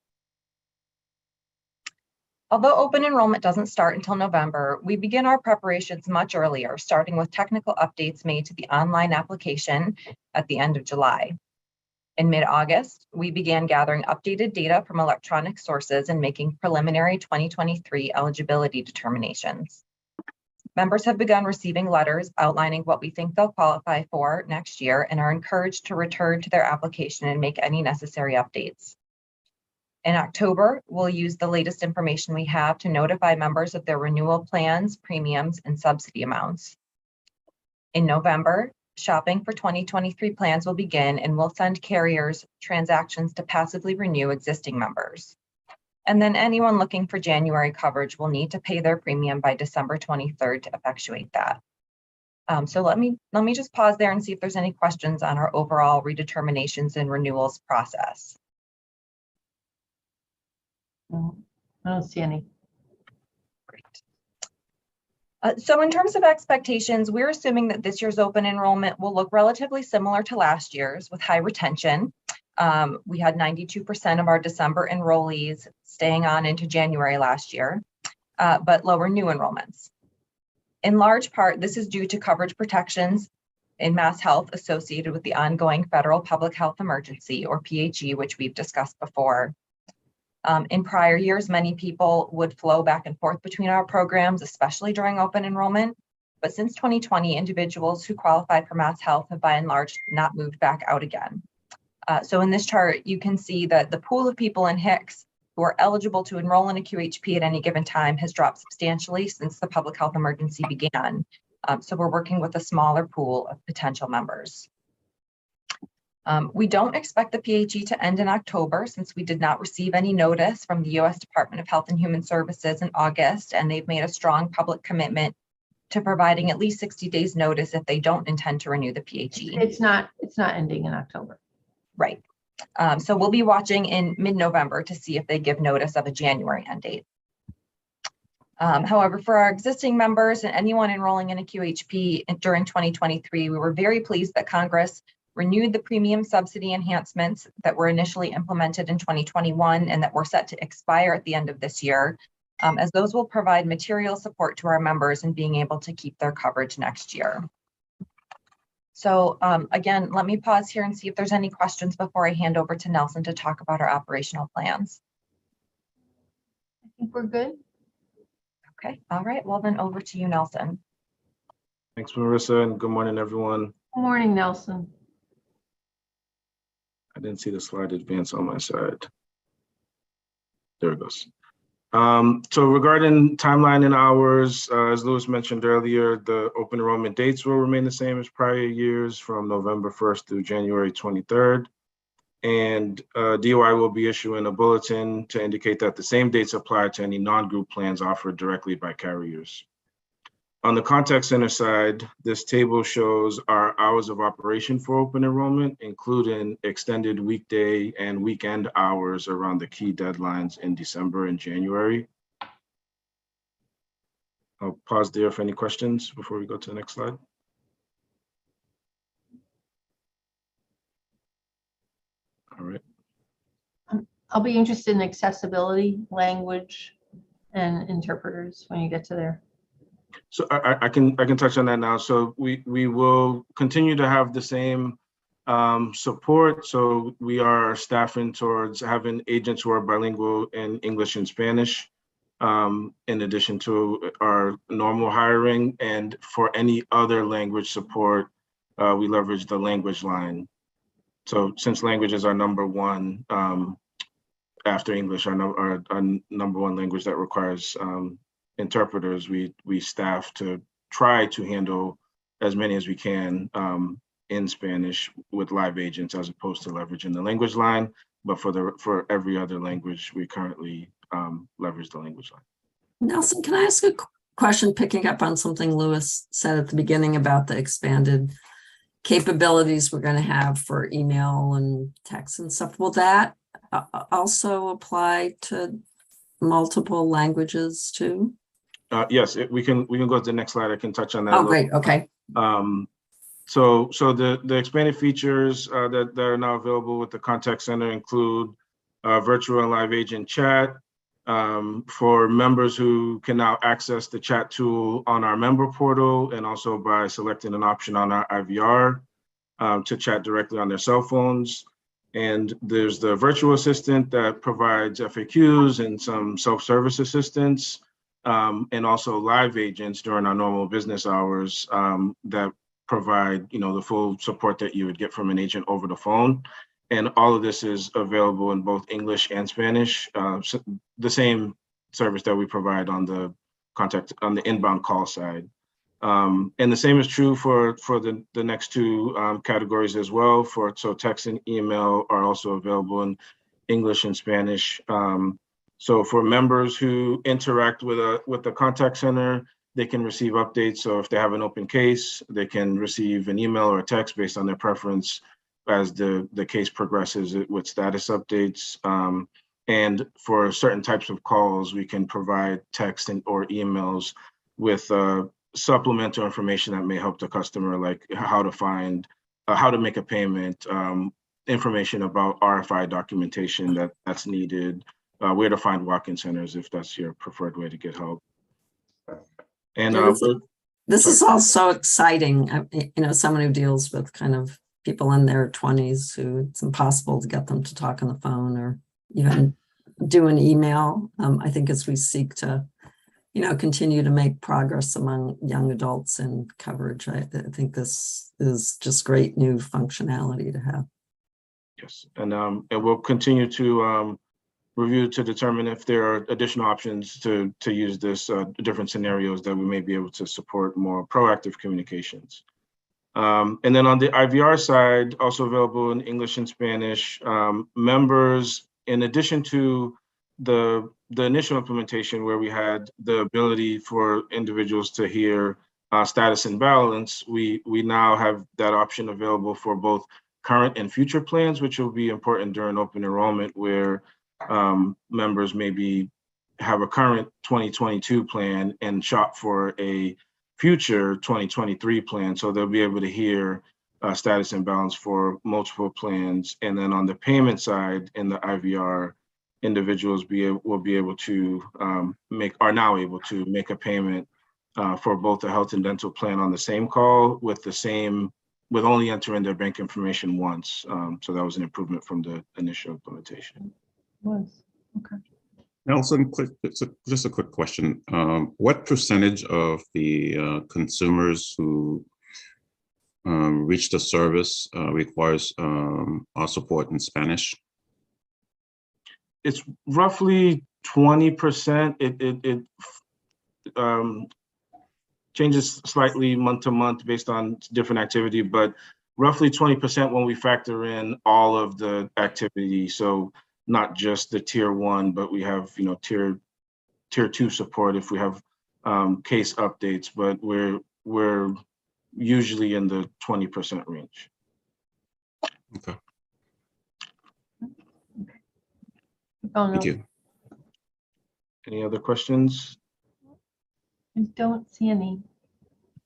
S12: Although open enrollment doesn't start until November, we begin our preparations much earlier, starting with technical updates made to the online application at the end of July. In mid-August, we began gathering updated data from electronic sources and making preliminary 2023 eligibility determinations. Members have begun receiving letters outlining what we think they'll qualify for next year and are encouraged to return to their application and make any necessary updates. In October, we'll use the latest information we have to notify members of their renewal plans, premiums, and subsidy amounts. In November, shopping for 2023 plans will begin and we'll send carriers transactions to passively renew existing members. And then anyone looking for January coverage will need to pay their premium by December 23rd to effectuate that. So let me just pause there and see if there's any questions on our overall redeterminations and renewals process.
S2: I don't see any.
S12: Great. So in terms of expectations, we're assuming that this year's open enrollment will look relatively similar to last year's with high retention. We had 92% of our December enrollees staying on into January last year, but lower new enrollments. In large part, this is due to coverage protections in Mass Health associated with the ongoing federal public health emergency, or PHE, which we've discussed before. In prior years, many people would flow back and forth between our programs, especially during open enrollment. But since 2020, individuals who qualify for Mass Health have by and large not moved back out again. So in this chart, you can see that the pool of people in HICS who are eligible to enroll in a QHP at any given time has dropped substantially since the public health emergency began. So we're working with a smaller pool of potential members. We don't expect the PHE to end in October since we did not receive any notice from the U.S. Department of Health and Human Services in August, and they've made a strong public commitment to providing at least 60 days notice if they don't intend to renew the PHE.
S2: It's not ending in October.
S12: Right. So we'll be watching in mid-November to see if they give notice of a January end date. However, for our existing members and anyone enrolling in a QHP during 2023, we were very pleased that Congress renewed the premium subsidy enhancements that were initially implemented in 2021 and that were set to expire at the end of this year, as those will provide material support to our members in being able to keep their coverage next year. So again, let me pause here and see if there's any questions before I hand over to Nelson to talk about our operational plans.
S2: I think we're good.
S12: Okay, all right, well then over to you, Nelson.
S13: Thanks, Marissa, and good morning, everyone.
S2: Good morning, Nelson.
S13: I didn't see the slide advance on my side. There it goes. So regarding timeline and hours, as Louis mentioned earlier, the open enrollment dates will remain the same as prior years from November 1st through January 23rd. And DOI will be issuing a bulletin to indicate that the same dates apply to any non-group plans offered directly by carriers. On the contact center side, this table shows our hours of operation for open enrollment, including extended weekday and weekend hours around the key deadlines in December and January. I'll pause there for any questions before we go to the next slide. All right.
S2: I'll be interested in accessibility, language, and interpreters when you get to there.
S13: So I can touch on that now. So we will continue to have the same support. So we are staffing towards having agents who are bilingual in English and Spanish, in addition to our normal hiring. And for any other language support, we leverage the language line. So since language is our number one, after English, our number one language that requires interpreters, we staff to try to handle as many as we can in Spanish with live agents as opposed to leveraging the language line. But for every other language, we currently leverage the language line.
S6: Nelson, can I ask a question picking up on something Lewis said at the beginning about the expanded capabilities we're going to have for email and text and stuff? Will that also apply to multiple languages too?
S13: Yes, we can go to the next slide. I can touch on that.
S6: Oh, great. Okay.
S13: So the expanded features that are now available with the contact center include virtual and live agent chat for members who can now access the chat tool on our member portal, and also by selecting an option on our IVR to chat directly on their cell phones. And there's the virtual assistant that provides FAQs and some self-service assistance, and also live agents during our normal business hours that provide, the full support that you would get from an agent over the phone. And all of this is available in both English and Spanish, so the same service that we provide on the inbound call side. And the same is true for the next two categories as well. So text and email are also available in English and Spanish. So for members who interact with the contact center, they can receive updates. So if they have an open case, they can receive an email or a text based on their preference as the case progresses with status updates. And for certain types of calls, we can provide text or emails with supplemental information that may help the customer, like how to make a payment, information about RFI documentation that's needed, where to find walk-in centers if that's your preferred way to get help. And
S6: this is all so exciting. Someone who deals with kind of people in their 20s who it's impossible to get them to talk on the phone or even do an email. I think as we seek to, continue to make progress among young adults in coverage, I think this is just great new functionality to have.
S13: Yes, and we'll continue to review to determine if there are additional options to use this, different scenarios that we may be able to support more proactive communications. And then on the IVR side, also available in English and Spanish, members, in addition to the initial implementation where we had the ability for individuals to hear status and balance, we now have that option available for both current and future plans, which will be important during open enrollment, where members maybe have a current 2022 plan and shop for a future 2023 plan. So they'll be able to hear status and balance for multiple plans. And then on the payment side in the IVR, individuals are now able to make a payment for both the health and dental plan on the same call with only entering their bank information once. So that was an improvement from the initial implementation.
S2: Okay.
S4: Nelson, just a quick question. What percentage of the consumers who reach the service requires our support in Spanish?
S13: It's roughly 20%. It changes slightly month to month based on different activity, but roughly 20% when we factor in all of the activity. So not just the tier 1, but we have tier 2 support if we have case updates, but we're usually in the 20% range.
S4: Okay.
S2: Thank
S4: you.
S13: Any other questions?
S2: I don't see any.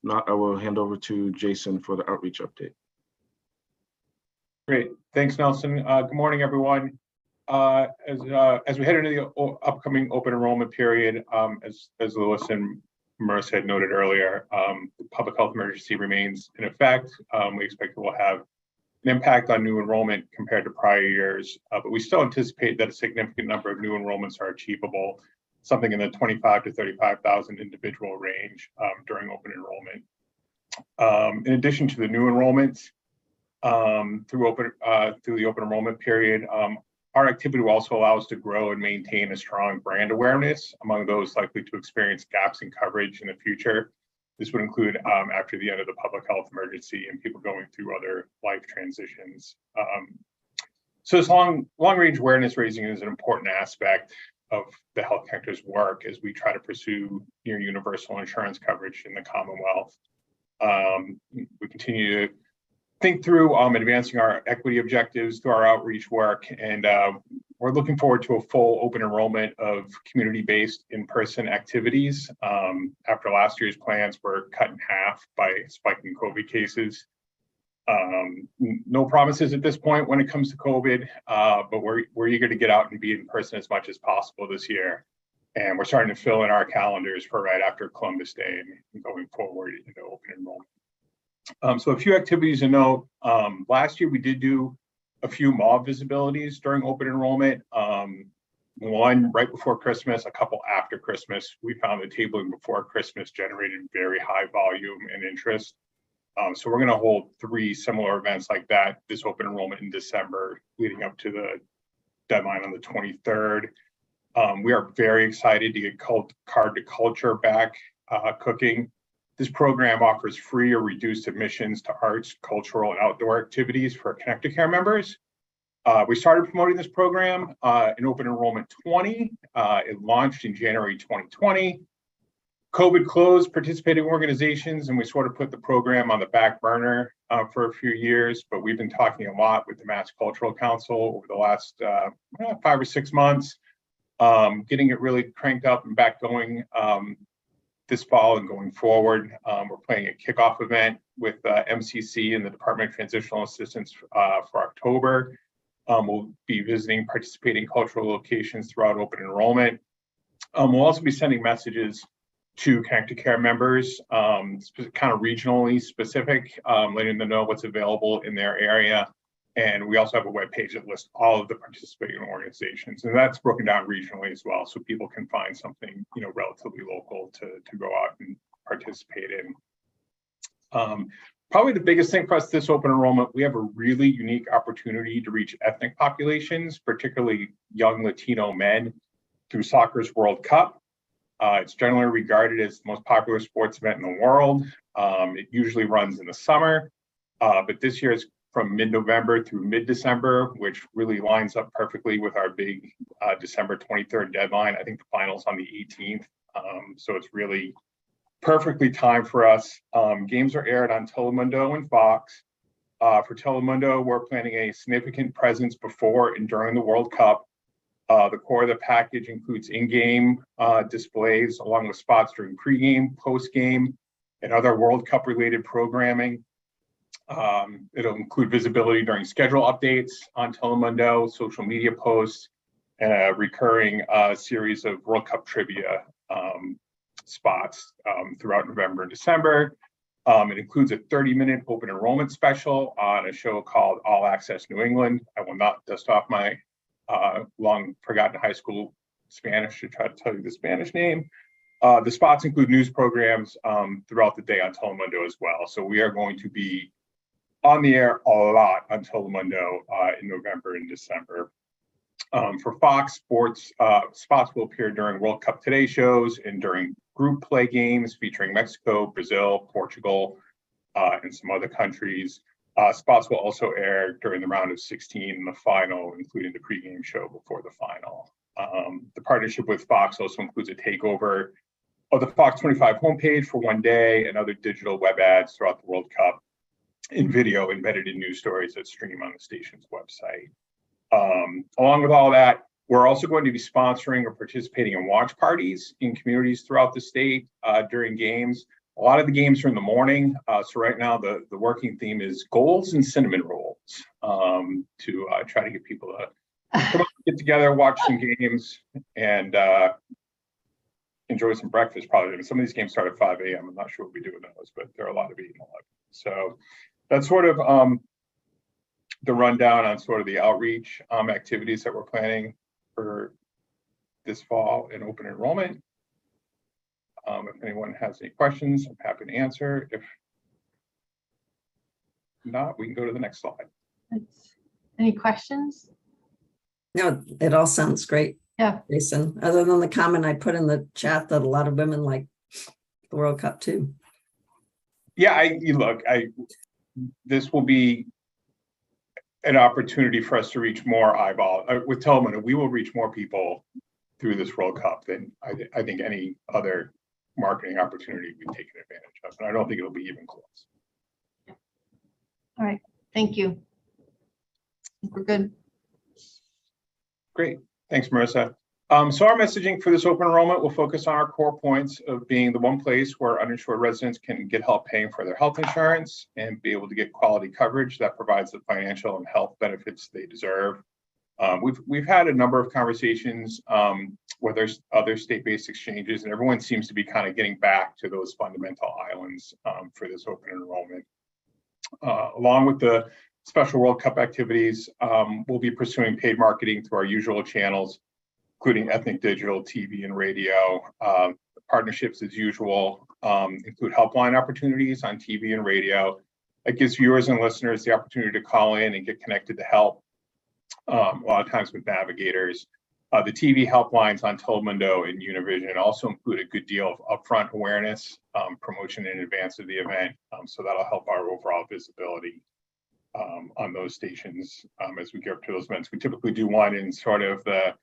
S13: Not, I will hand over to Jason for the outreach update.
S14: Great, thanks, Nelson. Good morning, everyone. As we head into the upcoming open enrollment period, as Lewis and Marissa had noted earlier, the public health emergency remains in effect. We expect it will have an impact on new enrollment compared to prior years, but we still anticipate that a significant number of new enrollments are achievable, something in the 25,000 to 35,000 individual range during open enrollment. In addition to the new enrollments, through the open enrollment period, Our activity will also allow us to grow and maintain a strong brand awareness among those likely to experience gaps in coverage in the future. This would include after the end of the public health emergency and people going through other life transitions. So this long-range awareness raising is an important aspect of the health sector's work as we try to pursue near universal insurance coverage in the Commonwealth. We continue to think through advancing our equity objectives through our outreach work, and we're looking forward to a full open enrollment of community-based in-person activities. After last year's plans were cut in half by spiking COVID cases. No promises at this point when it comes to COVID, but we're eager to get out and be in person as much as possible this year. And we're starting to fill in our calendars for right after Columbus Day and going forward into open enrollment. So a few activities to note. Last year we did do a few mob visibilities during open enrollment. One right before Christmas, a couple after Christmas. We found the tabling before Christmas generated very high volume and interest. So we're going to hold 3 similar events like that this open enrollment in December, leading up to the deadline on the 23rd. We are very excited to get Card to Culture back cooking. This program offers free or reduced admissions to arts, cultural, and outdoor activities for Connected Care members. We started promoting this program in open enrollment 20. It launched in January 2020. COVID closed participating organizations, and we sort of put the program on the back burner for a few years, but we've been talking a lot with the Mass Cultural Council over the last 5 or 6 months, getting it really cranked up and back going this fall and going forward. We're planning a kickoff event with MCC and the Department of Transitional Assistance for October. We'll be visiting participating cultural locations throughout open enrollment. We'll also be sending messages to Connected Care members, kind of regionally specific, letting them know what's available in their area. And we also have a webpage that lists all of the participating organizations, and that's broken down regionally as well, so people can find something, you know, relatively local to go out and participate in. Probably the biggest thing for us this open enrollment, we have a really unique opportunity to reach ethnic populations, particularly young Latino men, through soccer's World Cup. It's generally regarded as the most popular sports event in the world. It usually runs in the summer, but this year it's from mid-November through mid-December, which really lines up perfectly with our big December 23rd deadline. I think the final's on the 18th, so it's really perfectly timed for us. Games are aired on Telemundo and Fox. For Telemundo, we're planning a significant presence before and during the World Cup. The core of the package includes in-game displays along with spots during pregame, postgame, and other World Cup related programming. It'll include visibility during schedule updates on Telemundo, social media posts, and a recurring series of World Cup trivia spots throughout November and December. It includes a 30-minute open enrollment special on a show called All Access New England. I will not dust off my long forgotten high school Spanish to try to tell you the Spanish name. The spots include news programs throughout the day on Telemundo as well. So we are going to be on the air a lot on Telemundo in November and December. For Fox Sports, spots will appear during World Cup Today shows and during group play games featuring Mexico, Brazil, Portugal, and some other countries. Spots will also air during the round of 16 and the final, including the pregame show before the final. The partnership with Fox also includes a takeover of the Fox 25 homepage for one day and other digital web ads throughout the World Cup in video embedded in news stories that stream on the station's website. Along with all that, we're also going to be sponsoring or participating in watch parties in communities throughout the state during games. A lot of the games are in the morning. So right now the working theme is goals and cinnamon rolls to try to get people to come up, get together, watch some games, and enjoy some breakfast probably. Some of these games start at 5 a.m. I'm not sure what we do with those, but there are a lot of eating a lot. So that's sort of the rundown on sort of the outreach activities that we're planning for this fall in open enrollment. If anyone has any questions, I'm happy to answer. If not, we can go to the next slide.
S2: Any questions?
S6: No, it all sounds great.
S2: Yeah.
S6: Jason, other than the comment I put in the chat that a lot of women like the World Cup too.
S14: Yeah, this will be an opportunity for us to reach more eyeball with Tillman. We will reach more people through this World Cup than I think any other marketing opportunity we've taken advantage of. And I don't think it'll be even close.
S2: All right. Thank you. We're good.
S14: Great. Thanks, Marissa. So our messaging for this open enrollment will focus on our core points of being the one place where uninsured residents can get help paying for their health insurance and be able to get quality coverage that provides the financial and health benefits they deserve. We've had a number of conversations where there's other state-based exchanges, and everyone seems to be kind of getting back to those fundamental islands for this open enrollment. Along with the special World Cup activities, we'll be pursuing paid marketing through our usual channels, including ethnic digital, TV, and radio. Partnerships, as usual, include helpline opportunities on TV and radio. It gives viewers and listeners the opportunity to call in and get connected to help, a lot of times with navigators. The TV helplines on Telemundo and Univision also include a good deal of upfront awareness, promotion in advance of the event. So that'll help our overall visibility on those stations as we get up to those events. We typically do one in sort of the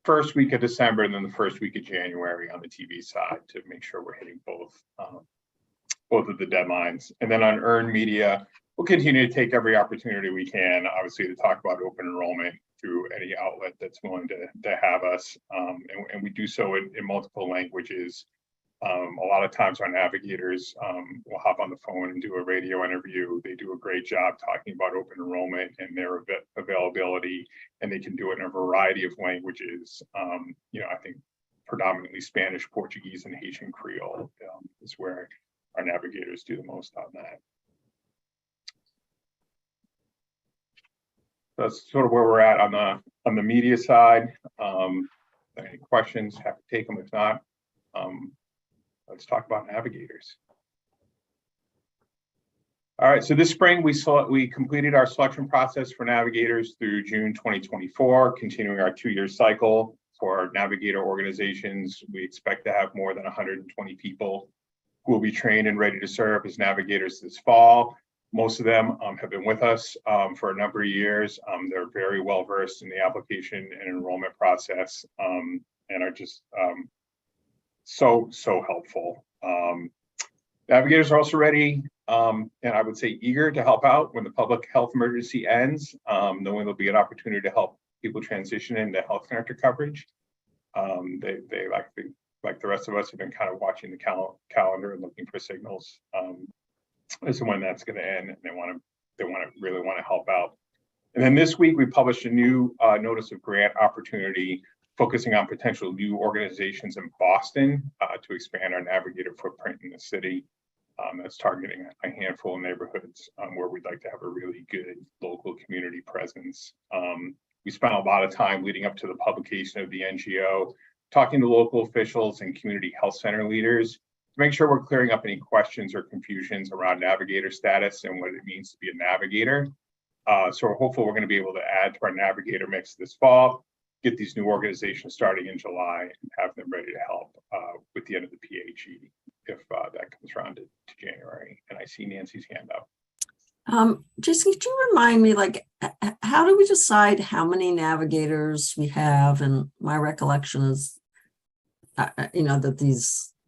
S14: first week of December and then the first week of January on the TV side to make sure we're hitting both of the deadlines. And then on earned media, we'll continue to take every opportunity we can, obviously, to talk about open enrollment through any outlet that's willing to have us. And we do so in multiple languages. A lot of times our navigators will hop on the phone and do a radio interview. They do a great job talking about open enrollment and their availability, and they can do it in a variety of languages. I think predominantly Spanish, Portuguese, and Haitian Creole is where our navigators do the most on that. That's sort of where we're at on the media side. Any questions? Have to take them. If not, let's talk about navigators. All right, so this spring we completed our selection process for navigators through June 2024, continuing our 2-year cycle for our navigator organizations. We expect to have more than 120 people who will be trained and ready to serve as navigators this fall. Most of them have been with us for a number of years. They're very well versed in the application and enrollment process and are just so helpful. Navigators are also ready and I would say eager to help out when the public health emergency ends, knowing there'll be an opportunity to help people transition into health connector coverage. They like the rest of us have been kind of watching the calendar and looking for signals as to when that's going to end, and they really want to help out. And then this week we published a new notice of grant opportunity focusing on potential new organizations in Boston to expand our navigator footprint in the city. That's targeting a handful of neighborhoods where we'd like to have a really good local community presence. We spent a lot of time leading up to the publication of the NGO, talking to local officials and community health center leaders to make sure we're clearing up any questions or confusions around navigator status and what it means to be a navigator. So we're hopeful we're going to be able to add to our navigator mix this fall, get these new organizations starting in July, and have them ready to help with the end of the PHE if that comes around to January. And I see Nancy's hand up.
S6: Jason, could you remind me, like, how do we decide how many navigators we have? And my recollection is, that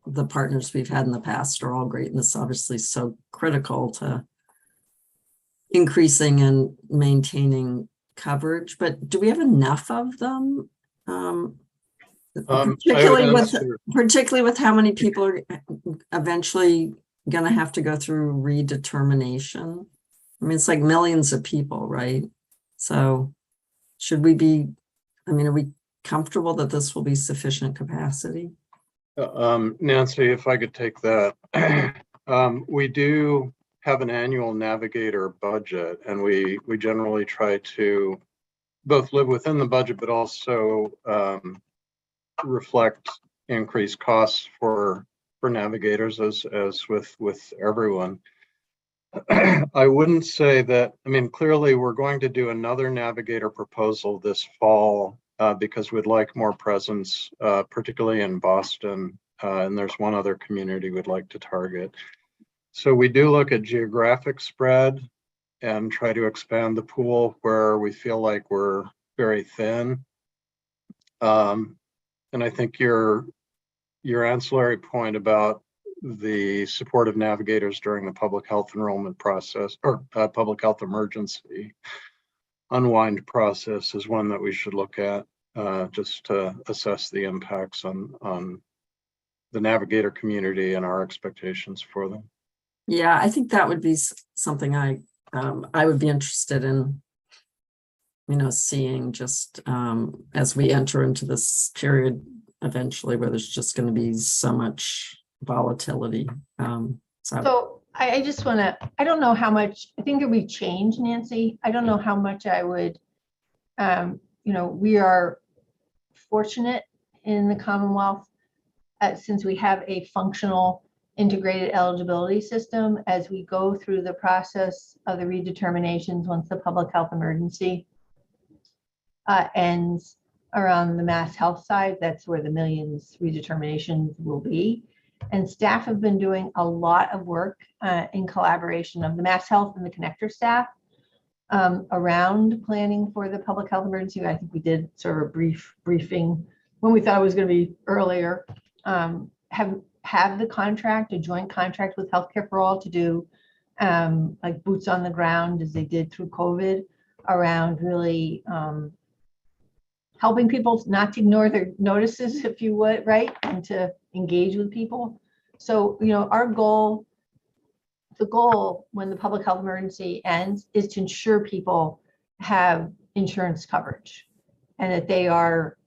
S6: the partners we've had in the past are all great, and this is obviously so critical to increasing and maintaining coverage. But do we have enough of them? Particularly with how many people are eventually going to have to go through redetermination. I mean, it's like millions of people, right? So are we comfortable that this will be sufficient capacity?
S1: Nancy, if I could take that. We do have an annual navigator budget, and we generally try to both live within the budget, but also reflect increased costs for navigators as with everyone. I wouldn't say that, I mean, clearly we're going to do another Navigator proposal this fall because we'd like more presence, particularly in Boston. And there's one other community we'd like to target. So we do look at geographic spread and try to expand the pool where we feel like we're very thin. And I think your ancillary point about the support of navigators during the public health enrollment process or public health emergency unwind process is one that we should look at just to assess the impacts on the navigator community and our expectations for them.
S6: Yeah, I think that would be something I would be interested in, seeing just as we enter into this period eventually where there's just going to be so much volatility.
S2: So I just want to, I don't know how much, I think if we change, Nancy, I don't know how much I would, we are fortunate in the Commonwealth since we have a functional integrated eligibility system as we go through the process of the redeterminations once the public health emergency ends around the mass health side. That's where the millions redeterminations will be. And staff have been doing a lot of work in collaboration of the mass health and the connector staff around planning for the public health emergency. I think we did sort of a briefing when we thought it was going to be earlier. Have the contract, a joint contract with Healthcare for All to do like boots on the ground as they did through COVID around really helping people not to ignore their notices, if you would, right? And to engage with people. So, our goal, the goal when the public health emergency ends is to ensure people have insurance coverage and that they are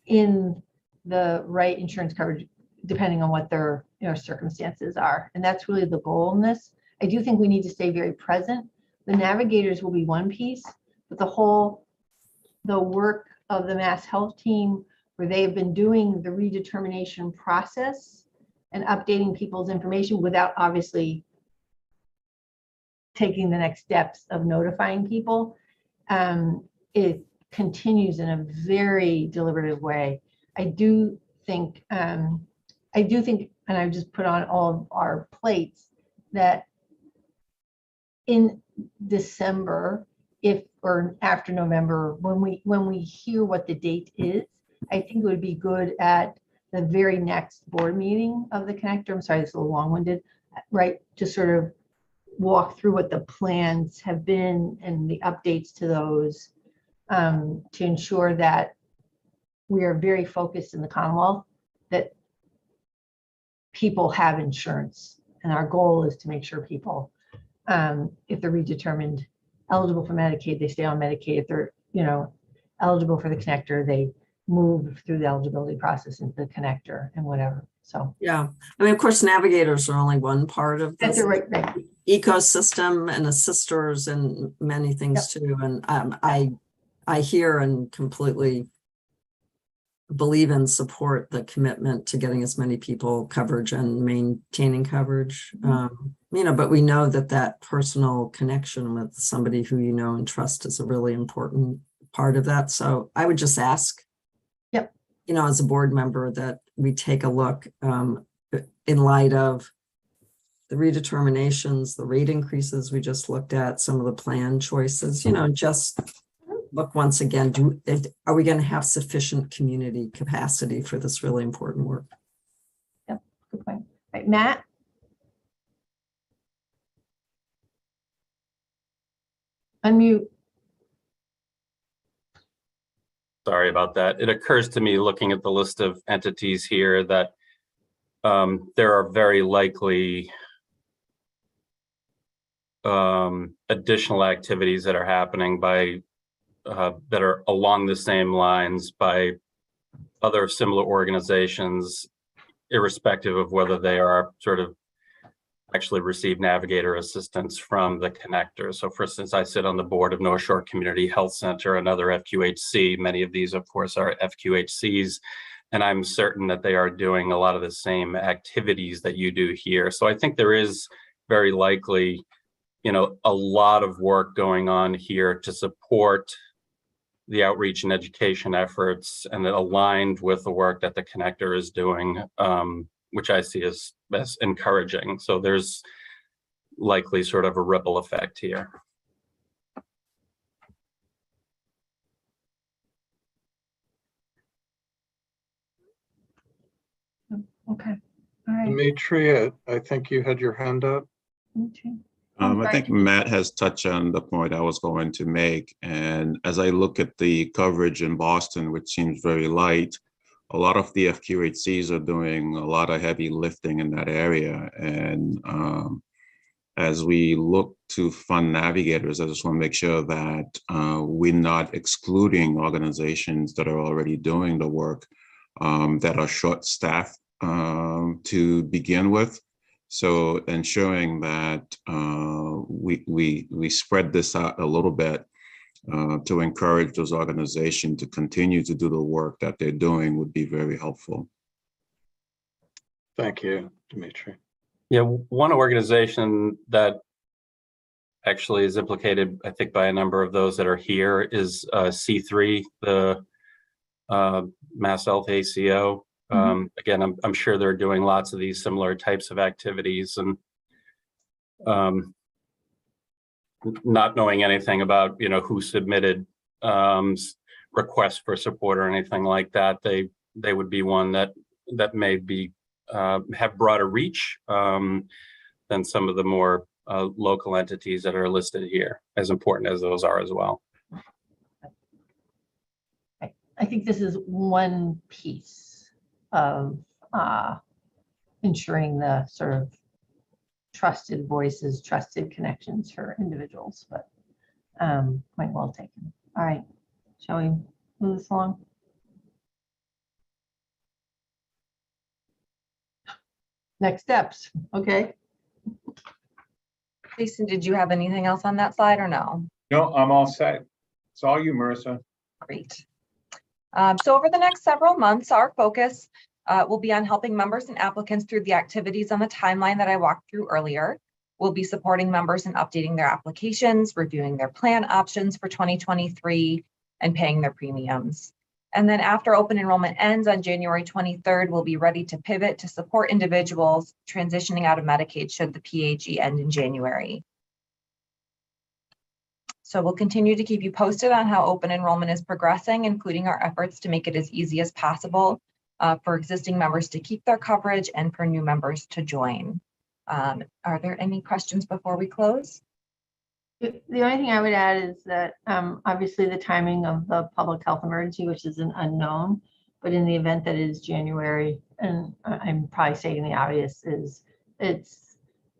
S2: in the right insurance coverage depending on what their circumstances are. And that's really the goal in this. I do think we need to stay very present. The navigators will be one piece, but the work of the mass health team where they have been doing the redetermination process and updating people's information without obviously taking the next steps of notifying people. It continues in a very deliberative way. I do think, and I just put on all of our plates that in December, or after November, when we hear what the date is, I think it would be good at the very next board meeting of the connector. I'm sorry, it's a little long-winded, right? To sort of walk through what the plans have been and the updates to those to ensure that we are very focused in the Commonwealth that people have insurance. And our goal is to make sure people, if they're redetermined eligible for Medicaid, they stay on Medicaid. If they're, eligible for the connector, they move through the eligibility process into the connector and whatever. So
S6: yeah, I mean, of course, navigators are only one part of
S2: that's
S6: this
S2: right.
S6: ecosystem and assisters and many things too. And I hear and completely believe and support the commitment to getting as many people coverage and maintaining coverage. But we know that personal connection with somebody who you know and trust is a really important part of that. So I would just ask, as a board member, that we take a look in light of the redeterminations, the rate increases we just looked at, some of the plan choices, just look once again, are we going to have sufficient community capacity for this really important work?
S2: Yep, good point. Right, Matt? Unmute.
S11: Sorry about that. It occurs to me looking at the list of entities here that there are very likely additional activities that are happening by that are along the same lines by other similar organizations, irrespective of whether they are sort of actually receive navigator assistance from the connector. So for instance, I sit on the board of North Shore Community Health Center, another FQHC. Many of these, of course, are FQHCs, and I'm certain that they are doing a lot of the same activities that you do here. So I think there is very likely a lot of work going on here to support the outreach and education efforts, and it aligned with the work that the connector is doing, which I see as encouraging. So there's likely sort of a ripple effect here.
S2: Okay, all right.
S1: Dimitri, I think you had your hand up.
S4: I think Matt has touched on the point I was going to make. And as I look at the coverage in Boston, which seems very light, a lot of the FQHCs are doing a lot of heavy lifting in that area. And as we look to fund navigators, I just want to make sure that we're not excluding organizations that are already doing the work that are short-staffed to begin with. So ensuring that we spread this out a little bit to encourage those organizations to continue to do the work that they're doing would be very helpful.
S1: Thank you, Dimitri.
S11: Yeah, one organization that actually is implicated, I think, by a number of those that are here is C3, the Mass Health ACO. Again, I'm sure they're doing lots of these similar types of activities, and not knowing anything about who submitted requests for support or anything like that, they would be one that may be have broader reach than some of the more local entities that are listed here, as important as those are as well.
S2: I think this is one piece of ensuring the sort of trusted voices, trusted connections for individuals, but point well taken. All right, shall we move this along? Next steps, okay.
S12: Jason, did you have anything else on that slide or no?
S14: No, I'm all set. It's all you, Marissa.
S12: Great. So over the next several months, our focus will be on helping members and applicants through the activities on the timeline that I walked through earlier. We'll be supporting members in updating their applications, reviewing their plan options for 2023, and paying their premiums. And then after open enrollment ends on January 23rd, we'll be ready to pivot to support individuals transitioning out of Medicaid should the PHE end in January. So we'll continue to keep you posted on how open enrollment is progressing, including our efforts to make it as easy as possible for existing members to keep their coverage and for new members to join. Are there any questions before we close?
S2: The only thing I would add is that obviously the timing of the public health emergency, which is an unknown, but in the event that it is January, and I'm probably stating the obvious, is it's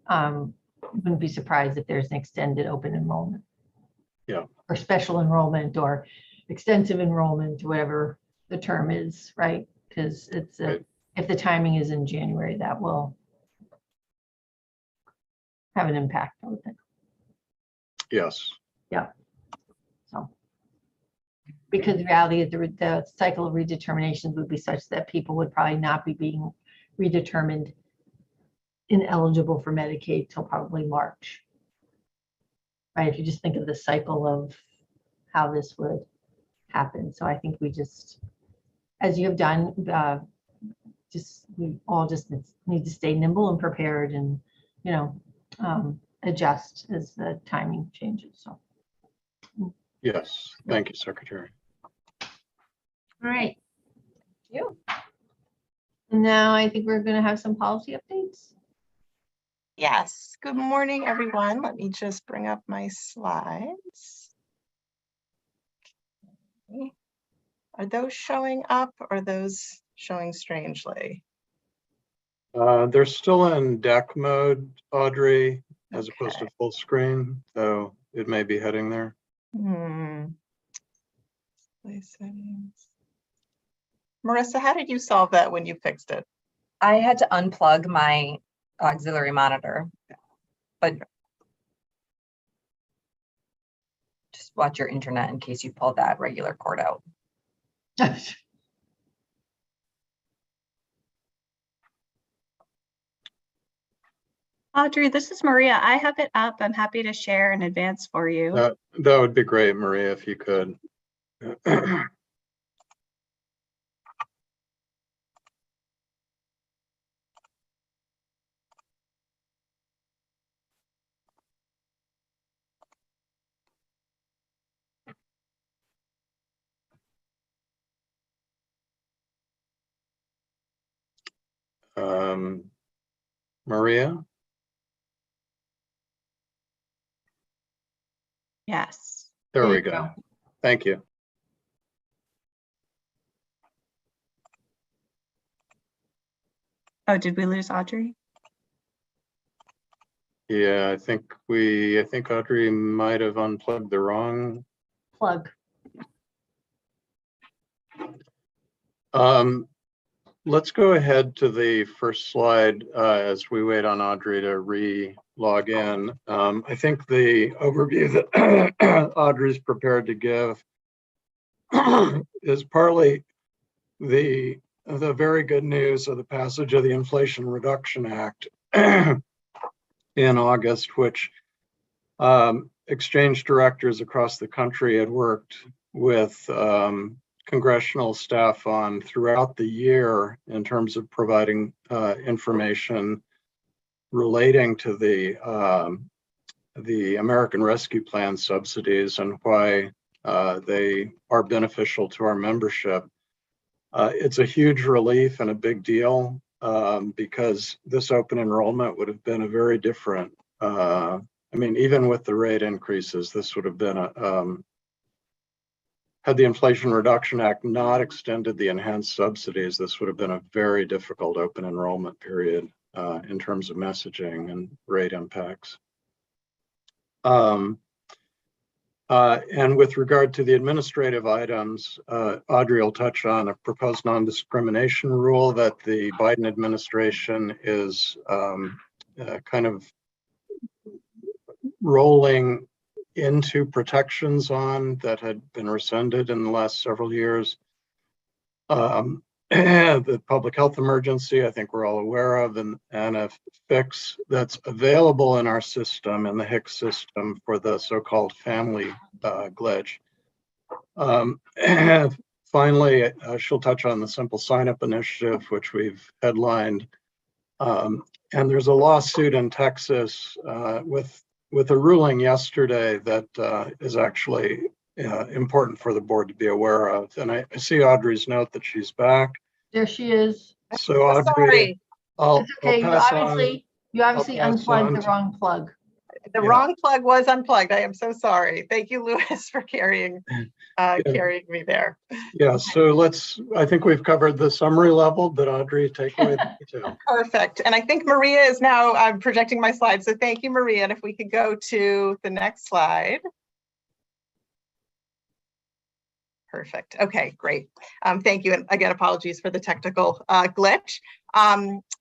S2: wouldn't be surprised if there's an extended open enrollment.
S1: Yeah.
S2: Or special enrollment or extensive enrollment, whatever the term is, right? Because it's
S1: Right.
S2: If the timing is in January, that will have an impact, I would think.
S1: Yes.
S2: Yeah. So, because the reality is the cycle of redeterminations would be such that people would probably not be being redetermined ineligible for Medicaid till probably March. Right? If you just think of the cycle of how this would happen. So I think we just, as you have done, we all just need to stay nimble and prepared and, adjust as the timing changes. So.
S1: Yes. Thank you, Secretary.
S2: All right.
S12: Thank you.
S2: And now I think we're going to have some policy updates.
S3: Yes, good morning, everyone. Let me just bring up my slides. Okay. Are those showing up or are those showing strangely?
S1: They're still in deck mode, Audrey, as opposed to full screen, so it may be heading there.
S3: Display settings. Marissa, how did you solve that when you fixed it?
S12: I had to unplug my auxiliary monitor, but just watch your internet in case you pull that regular cord out.
S7: Audrey, this is Maria. I have it up. I'm happy to share in advance for you.
S1: That would be great, Maria, if you could. Maria?
S7: Yes.
S1: There we go. Thank you.
S7: Oh, did we lose Audrey?
S1: Yeah, I think Audrey might have unplugged the wrong
S2: Plug.
S1: Let's go ahead to the first slide as we wait on Audrey to re-log in. I think the overview that Audrey's prepared to give is partly the very good news of the passage of the Inflation Reduction Act in August, which exchange directors across the country had worked with congressional staff on throughout the year in terms of providing information relating to the American Rescue Plan subsidies and why they are beneficial to our membership. It's a huge relief and a big deal because this open enrollment would have been a very different, I mean, even with the rate increases, this would have been had the Inflation Reduction Act not extended the enhanced subsidies, this would have been a very difficult open enrollment period in terms of messaging and rate impacts. And with regard to the administrative items, Audrey will touch on a proposed non-discrimination rule that the Biden administration is kind of rolling into protections on that had been rescinded in the last several years. The public health emergency, I think we're all aware of, and a fix that's available in our system, in the HICS system, for the so-called family glitch. Finally, she'll touch on the Simple Sign-Up Initiative, which we've headlined. And there's a lawsuit in Texas with a ruling yesterday that is actually important for the board to be aware of. And I see Audrey's note that she's back.
S2: There she is.
S1: So Audrey, I'll
S2: Okay,
S1: pass
S2: you obviously
S1: pass
S2: unplugged
S1: on
S2: the wrong plug.
S3: The
S1: Yeah.
S3: wrong plug was unplugged. I am so sorry. Thank you, Louis, for carrying me there.
S1: Yeah, so I think we've covered the summary level, but Audrey, take away the detail.
S3: Perfect. And I think Maria is now projecting my slides. So thank you, Maria. And if we could go to the next slide. Perfect. Okay, great. Thank you. And again, apologies for the technical glitch.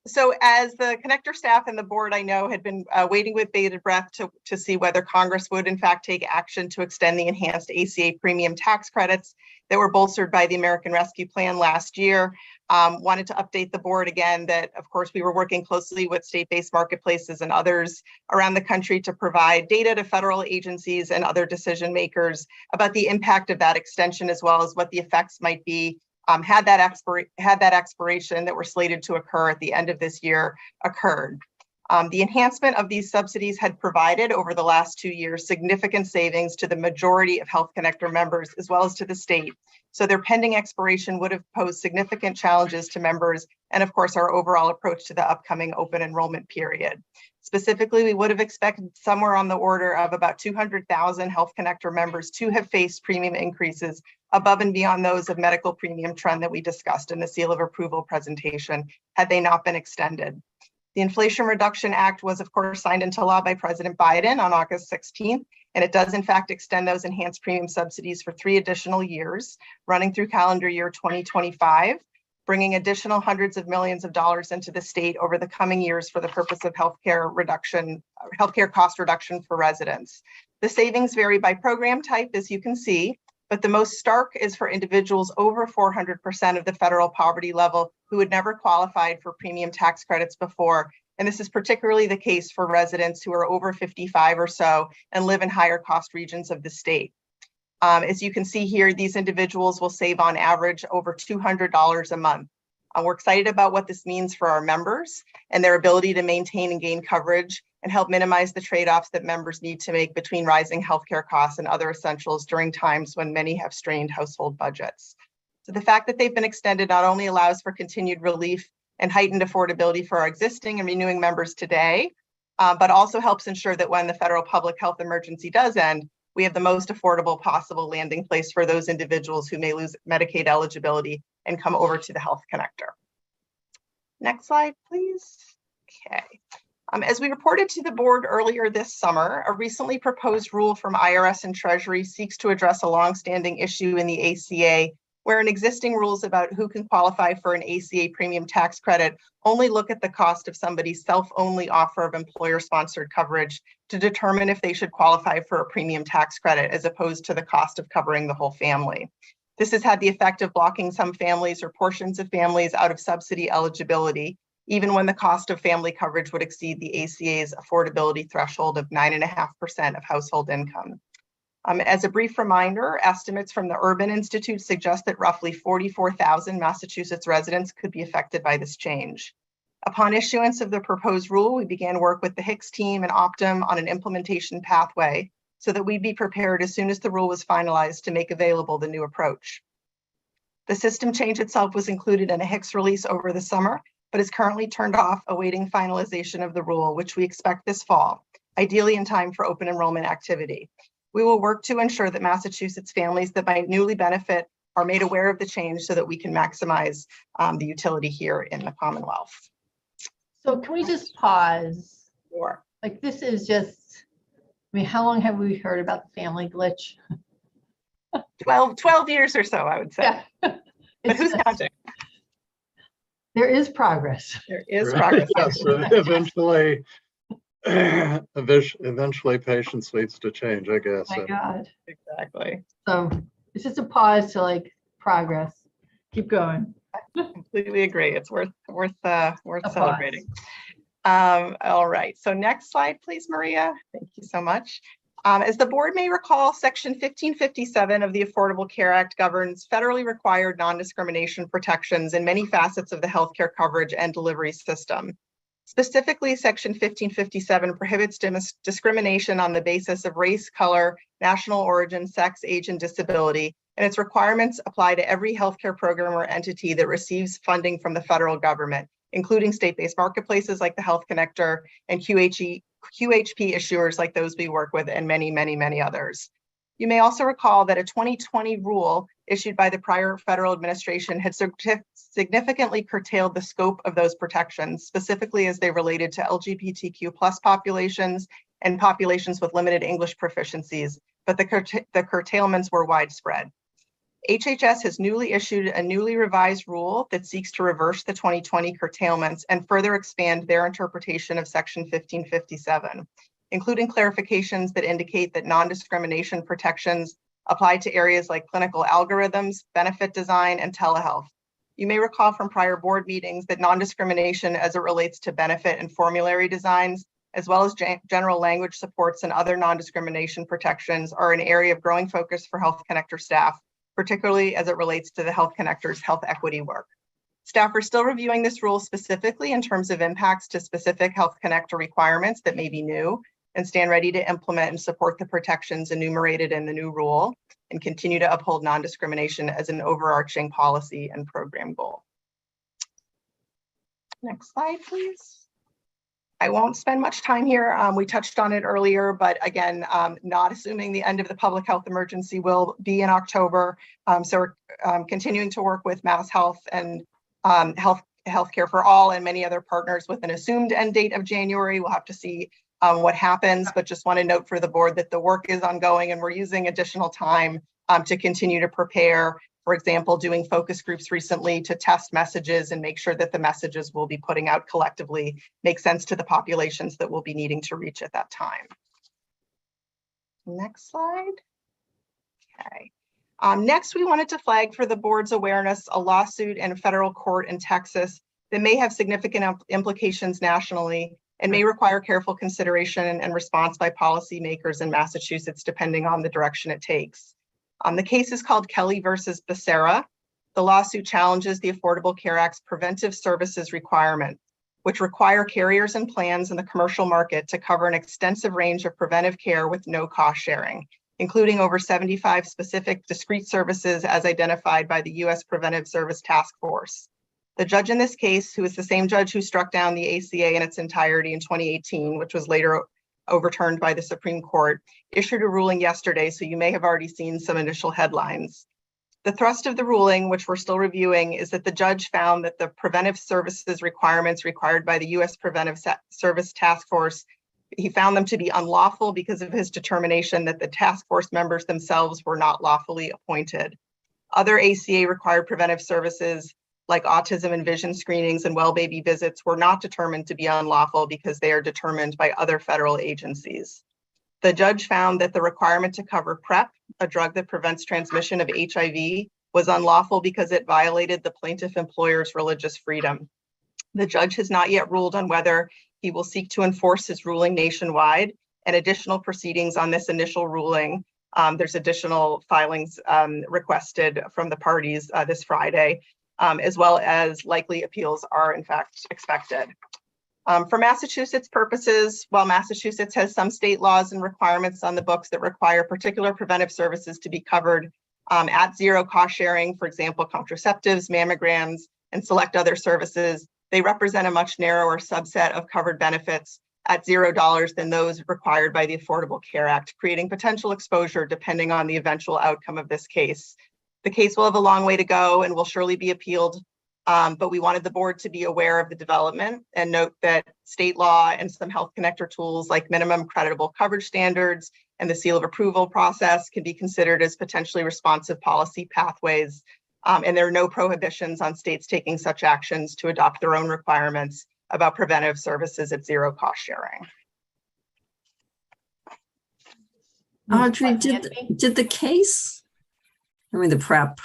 S3: So as the connector staff and the board, I know, had been waiting with bated breath to see whether Congress would in fact take action to extend the enhanced ACA premium tax credits that were bolstered by the American Rescue Plan last year. Wanted to update the board again that, of course, we were working closely with state-based marketplaces and others around the country to provide data to federal agencies and other decision makers about the impact of that extension, as well as what the effects might be had that expiration that were slated to occur at the end of this year occurred. The enhancement of these subsidies had provided over the last 2 years significant savings to the majority of Health Connector members, as well as to the state. So their pending expiration would have posed significant challenges to members and, of course, our overall approach to the upcoming open enrollment period. Specifically, we would have expected somewhere on the order of about 200,000 Health Connector members to have faced premium increases above and beyond those of medical premium trend that we discussed in the seal of approval presentation, had they not been extended. The Inflation Reduction Act was, of course, signed into law by President Biden on August 16th, and it does, in fact, extend those enhanced premium subsidies for 3 additional years, running through calendar year 2025, bringing additional hundreds of millions of dollars into the state over the coming years for the purpose of healthcare cost reduction for residents. The savings vary by program type, as you can see, but the most stark is for individuals over 400% of the federal poverty level who had never qualified for premium tax credits before, And this is particularly the case for residents who are over 55 or so and live in higher cost regions of the state. As you can see here, these individuals will save on average over $200 a month. We're excited about what this means for our members and their ability to maintain and gain coverage and help minimize the trade-offs that members need to make between rising healthcare costs and other essentials during times when many have strained household budgets. So the fact that they've been extended not only allows for continued relief and heightened affordability for our existing and renewing members today, but also helps ensure that when the federal public health emergency does end, we have the most affordable possible landing place for those individuals who may lose Medicaid eligibility and come over to the Health Connector. Next slide, please. Okay. As we reported to the board earlier this summer, a recently proposed rule from IRS and Treasury seeks to address a longstanding issue in the ACA, where an existing rules about who can qualify for an ACA premium tax credit only look at the cost of somebody's self-only offer of employer-sponsored coverage to determine if they should qualify for a premium tax credit as opposed to the cost of covering the whole family. This has had the effect of blocking some families or portions of families out of subsidy eligibility, even when the cost of family coverage would exceed the ACA's affordability threshold of 9.5% of household income. As a brief reminder, estimates from the Urban Institute suggest that roughly 44,000 Massachusetts residents could be affected by this change. Upon issuance of the proposed rule, we began work with the Hicks team and Optum on an implementation pathway so that we'd be prepared as soon as the rule was finalized to make available the new approach. The system change itself was included in a Hicks release over the summer, but is currently turned off awaiting finalization of the rule, which we expect this fall, ideally in time for open enrollment activity. We will work to ensure that Massachusetts families that might newly benefit are made aware of the change so that we can maximize the utility here in the Commonwealth.
S2: So can we just pause?
S3: Sure.
S2: Like this is just, I mean, how long have we heard about the family glitch?
S3: 12 years or so, I would say.
S2: Yeah.
S3: But who's counting?
S2: There is progress.
S3: There is progress.
S1: Yes, eventually patience leads to change, I guess.
S2: Oh my God.
S3: Exactly.
S2: So it's just a pause to like progress. Keep going.
S3: I completely agree. It's worth
S2: Applause.
S3: celebrating. All right. So next slide, please, Maria. Thank you so much. As the board may recall, Section 1557 of the Affordable Care Act governs federally required non-discrimination protections in many facets of the healthcare coverage and delivery system. Specifically, Section 1557 prohibits discrimination on the basis of race, color, national origin, sex, age, and disability, and its requirements apply to every healthcare program or entity that receives funding from the federal government, including state-based marketplaces like the Health Connector and QHP issuers like those we work with, and many, many, many others. You may also recall that a 2020 rule issued by the prior federal administration had significantly curtailed the scope of those protections, specifically as they related to LGBTQ+ populations and populations with limited English proficiencies, but the curtailments were widespread. HHS has newly issued a newly revised rule that seeks to reverse the 2020 curtailments and further expand their interpretation of Section 1557, including clarifications that indicate that non-discrimination protections apply to areas like clinical algorithms, benefit design, and telehealth. You may recall from prior board meetings that non-discrimination as it relates to benefit and formulary designs, as well as general language supports and other non-discrimination protections, are an area of growing focus for Health Connector staff, particularly as it relates to the Health Connector's health equity work. Staff are still reviewing this rule specifically in terms of impacts to specific Health Connector requirements that may be new, and stand ready to implement and support the protections enumerated in the new rule and continue to uphold non-discrimination as an overarching policy and program goal. Next slide, please. I won't spend much time here. We touched on it earlier, but again, not assuming the end of the public health emergency will be in October. So we're continuing to work with Mass Health and Healthcare for All and many other partners with an assumed end date of January. We'll have to see what happens, but just want to note for the board that the work is ongoing and we're using additional time to continue to prepare. For example, doing focus groups recently to test messages and make sure that the messages we'll be putting out collectively make sense to the populations that we'll be needing to reach at that time. Next slide. Okay. Next, we wanted to flag for the board's awareness a lawsuit in a federal court in Texas that may have significant implications nationally and may require careful consideration and response by policymakers in Massachusetts, depending on the direction it takes. The case is called Kelly versus Becerra. The lawsuit challenges the Affordable Care Act's preventive services requirement, which require carriers and plans in the commercial market to cover an extensive range of preventive care with no cost sharing, including over 75 specific discrete services as identified by the U.S. Preventive Service Task Force. The judge in this case, who is the same judge who struck down the ACA in its entirety in 2018, which was later overturned by the Supreme Court, issued a ruling yesterday, so you may have already seen some initial headlines. The thrust of the ruling, which we're still reviewing, is that the judge found that the preventive services requirements required by the U.S. Preventive Service Task Force, he found them to be unlawful because of his determination that the task force members themselves were not lawfully appointed. Other ACA required preventive services like autism and vision screenings and well baby visits were not determined to be unlawful because they are determined by other federal agencies. The judge found that the requirement to cover PrEP, a drug that prevents transmission of HIV, was unlawful because it violated the plaintiff employer's religious freedom. The judge has not yet ruled on whether he will seek to enforce his ruling nationwide, and additional proceedings on this initial ruling. There's additional filings requested from the parties this Friday, as well as likely appeals are in fact expected. For Massachusetts purposes, while Massachusetts has some state laws and requirements on the books that require particular preventive services to be covered at zero cost sharing, for example, contraceptives, mammograms, and select other services, they represent a much narrower subset of covered benefits at $0 than those required by the Affordable Care Act, creating potential exposure depending on the eventual outcome of this case. The case will have a long way to go and will surely be appealed, but we wanted the board to be aware of the development and note that state law and some health connector tools like minimum creditable coverage standards and the seal of approval process can be considered as potentially responsive policy pathways. And there are no prohibitions on states taking such actions to adopt their own requirements about preventive services at zero cost sharing.
S6: Audrey, did the case, the PrEP,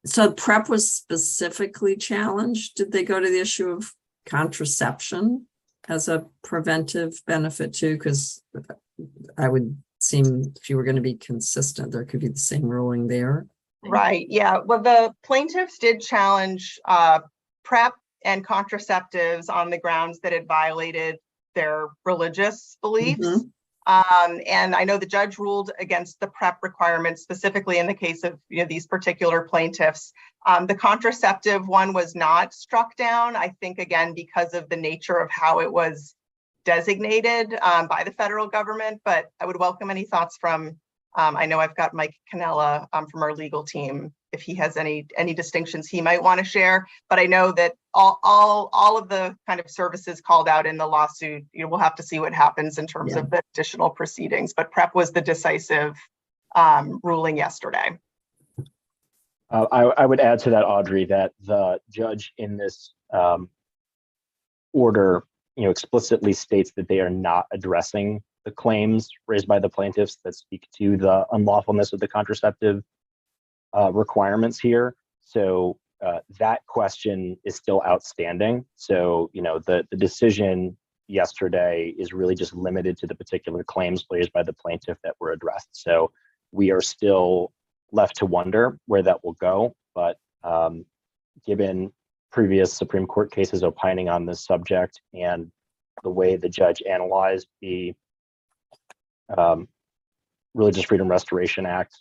S6: so PrEP was specifically challenged? Did they go to the issue of contraception as a preventive benefit too? Because I would seem if you were going to be consistent, there could be the same ruling there.
S3: Right, yeah. Well, the plaintiffs did challenge PrEP and contraceptives on the grounds that it violated their religious beliefs. And I know the judge ruled against the PrEP requirements, specifically in the case of these particular plaintiffs. The contraceptive one was not struck down, I think, again, because of the nature of how it was designated by the federal government, but I would welcome any thoughts from, I know I've got Mike Cannella from our legal team, if he has any distinctions he might want to share. But I know that all of the kind of services called out in the lawsuit, we'll have to see what happens in terms of the additional proceedings. But PrEP was the decisive ruling yesterday.
S15: I would add to that, Audrey, that the judge in this order, explicitly states that they are not addressing the claims raised by the plaintiffs that speak to the unlawfulness of the contraceptive requirements here. So that question is still outstanding. So, the decision yesterday is really just limited to the particular claims raised by the plaintiff that were addressed. So we are still left to wonder where that will go. But given previous Supreme Court cases opining on this subject and the way the judge analyzed the Religious Freedom Restoration Act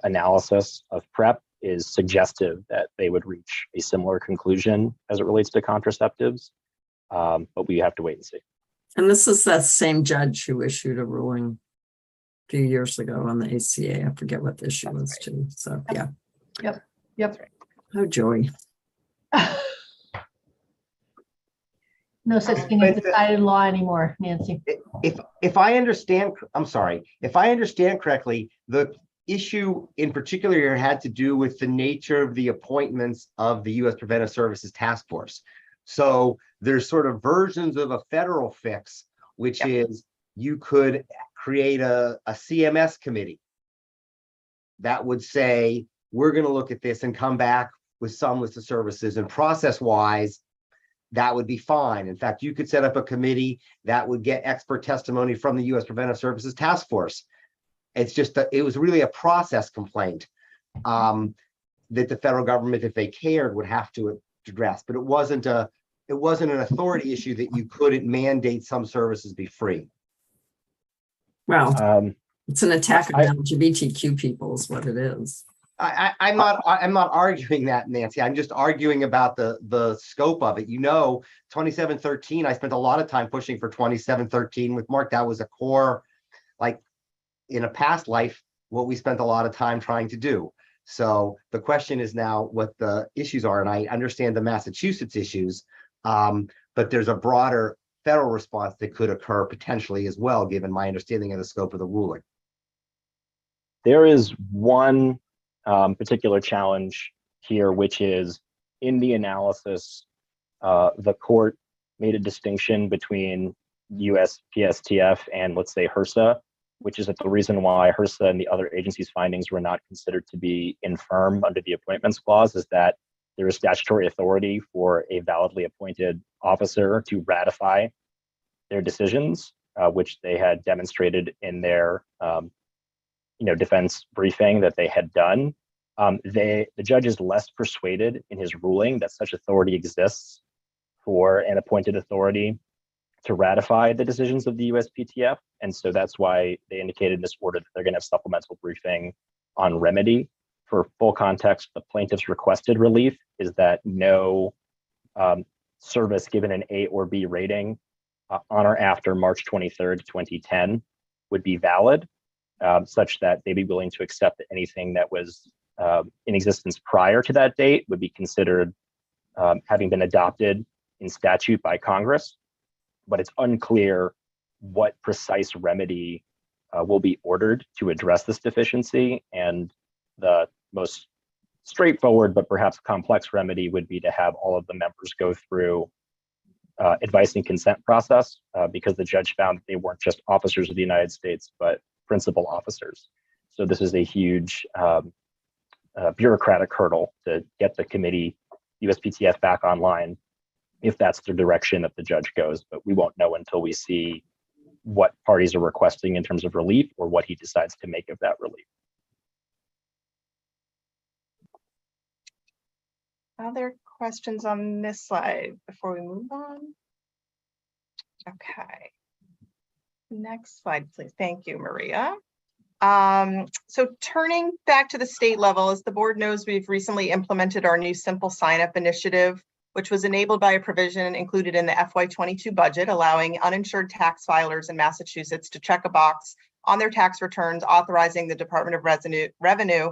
S15: analysis of PrEP is suggestive that they would reach a similar conclusion as it relates to contraceptives, but we have to wait and see.
S6: And this is that same judge who issued a ruling a few years ago on the ACA. I forget what the issue was too. So yeah.
S2: Yep.
S6: Oh, joy.
S2: No such thing as decided law anymore, Nancy.
S5: If I understand, I'm sorry, if I understand correctly, the issue in particular here had to do with the nature of the appointments of the U.S. Preventive Services Task Force. So there's sort of versions of a federal fix, which is you could create a CMS committee that would say, we're going to look at this and come back with some lists of services, and process-wise, that would be fine. In fact, you could set up a committee that would get expert testimony from the U.S. Preventive Services Task Force. It's just it was really a process complaint that the federal government, if they cared, would have to address. But it wasn't an authority issue that you couldn't mandate some services be free.
S6: Well, it's an attack on LGBTQ people is what it is.
S5: I'm not arguing that, Nancy. I'm just arguing about the scope of it. 2713, I spent a lot of time pushing for 2713 with Mark. That was a core, like in a past life, what we spent a lot of time trying to do. So the question is now what the issues are. And I understand the Massachusetts issues, but there's a broader federal response that could occur potentially as well, given my understanding of the scope of the ruling.
S15: There is one particular challenge here, which is in the analysis, the court made a distinction between USPSTF and, let's say, HRSA, which is that the reason why HRSA and the other agencies' findings were not considered to be infirm under the Appointments Clause is that there is statutory authority for a validly appointed officer to ratify their decisions, which they had demonstrated in their defense briefing that they had done. The judge is less persuaded in his ruling that such authority exists for an appointed authority to ratify the decisions of the USPTF. And so that's why they indicated in this order that they're going to have supplemental briefing on remedy. For full context, the plaintiff's requested relief is that no service given an A or B rating on or after March 23rd, 2010 would be valid, such that they'd be willing to accept that anything that was in existence prior to that date would be considered having been adopted in statute by Congress. But it's unclear what precise remedy will be ordered to address this deficiency. And the most straightforward but perhaps complex remedy would be to have all of the members go through advice and consent process, because the judge found that they weren't just officers of the United States, but principal officers. So this is a huge bureaucratic hurdle to get the committee, USPTF, back online, if that's the direction that the judge goes. But we won't know until we see what parties are requesting in terms of relief or what he decides to make of that relief.
S3: Other questions on this slide before we move on? Okay. Next slide, please. Thank you, Maria. So turning back to the state level, as the board knows, we've recently implemented our new Simple Sign Up initiative, which was enabled by a provision included in the FY22 budget, allowing uninsured tax filers in Massachusetts to check a box on their tax returns, authorizing the Department of Revenue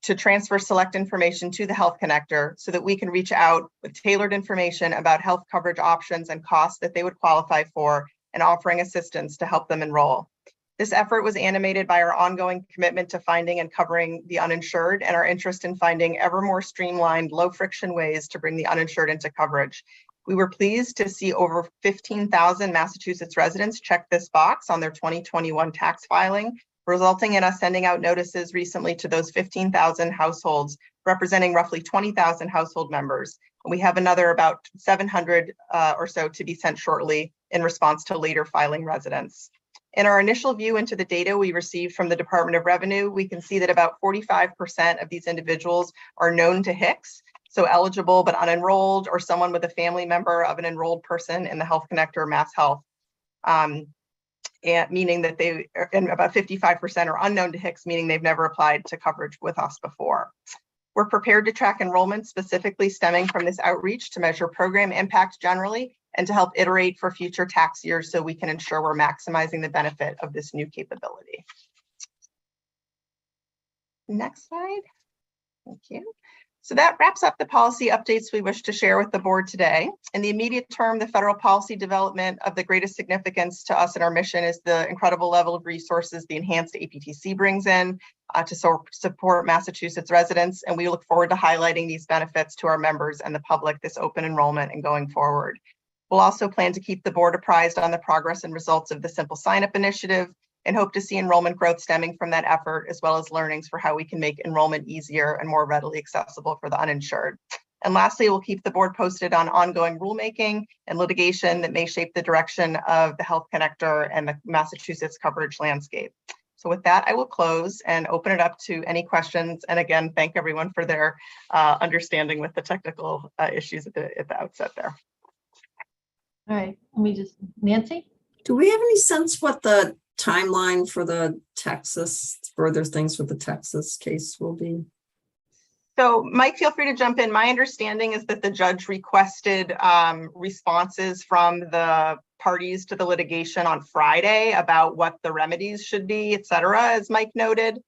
S3: to transfer select information to the Health Connector so that we can reach out with tailored information about health coverage options and costs that they would qualify for, and offering assistance to help them enroll. This effort was animated by our ongoing commitment to finding and covering the uninsured and our interest in finding ever more streamlined, low friction ways to bring the uninsured into coverage. We were pleased to see over 15,000 Massachusetts residents check this box on their 2021 tax filing, resulting in us sending out notices recently to those 15,000 households, representing roughly 20,000 household members. And we have another about 700 or so to be sent shortly in response to later filing residents. In our initial view into the data we received from the Department of Revenue, we can see that about 45% of these individuals are known to HICS, so eligible but unenrolled, or someone with a family member of an enrolled person in the Health Connector or Mass Health, and meaning that and about 55% are unknown to HICS, meaning they've never applied to coverage with us before. We're prepared to track enrollment specifically stemming from this outreach to measure program impact generally, and to help iterate for future tax years so we can ensure we're maximizing the benefit of this new capability. Next slide. Thank you. So that wraps up the policy updates we wish to share with the board today. In the immediate term, the federal policy development of the greatest significance to us and our mission is the incredible level of resources the enhanced APTC brings in to support Massachusetts residents. And we look forward to highlighting these benefits to our members and the public this open enrollment and going forward. We'll also plan to keep the board apprised on the progress and results of the Simple Sign Up initiative, and hope to see enrollment growth stemming from that effort, as well as learnings for how we can make enrollment easier and more readily accessible for the uninsured. And lastly, we'll keep the board posted on ongoing rulemaking and litigation that may shape the direction of the Health Connector and the Massachusetts coverage landscape. So with that, I will close and open it up to any questions. And again, thank everyone for their understanding with the technical issues at the outset there.
S2: All right, let me just, Nancy?
S6: Do we have any sense what the timeline for the Texas, further things with the Texas case will be?
S3: So Mike, feel free to jump in. My understanding is that the judge requested responses from the parties to the litigation on Friday about what the remedies should be, et cetera, as Mike noted.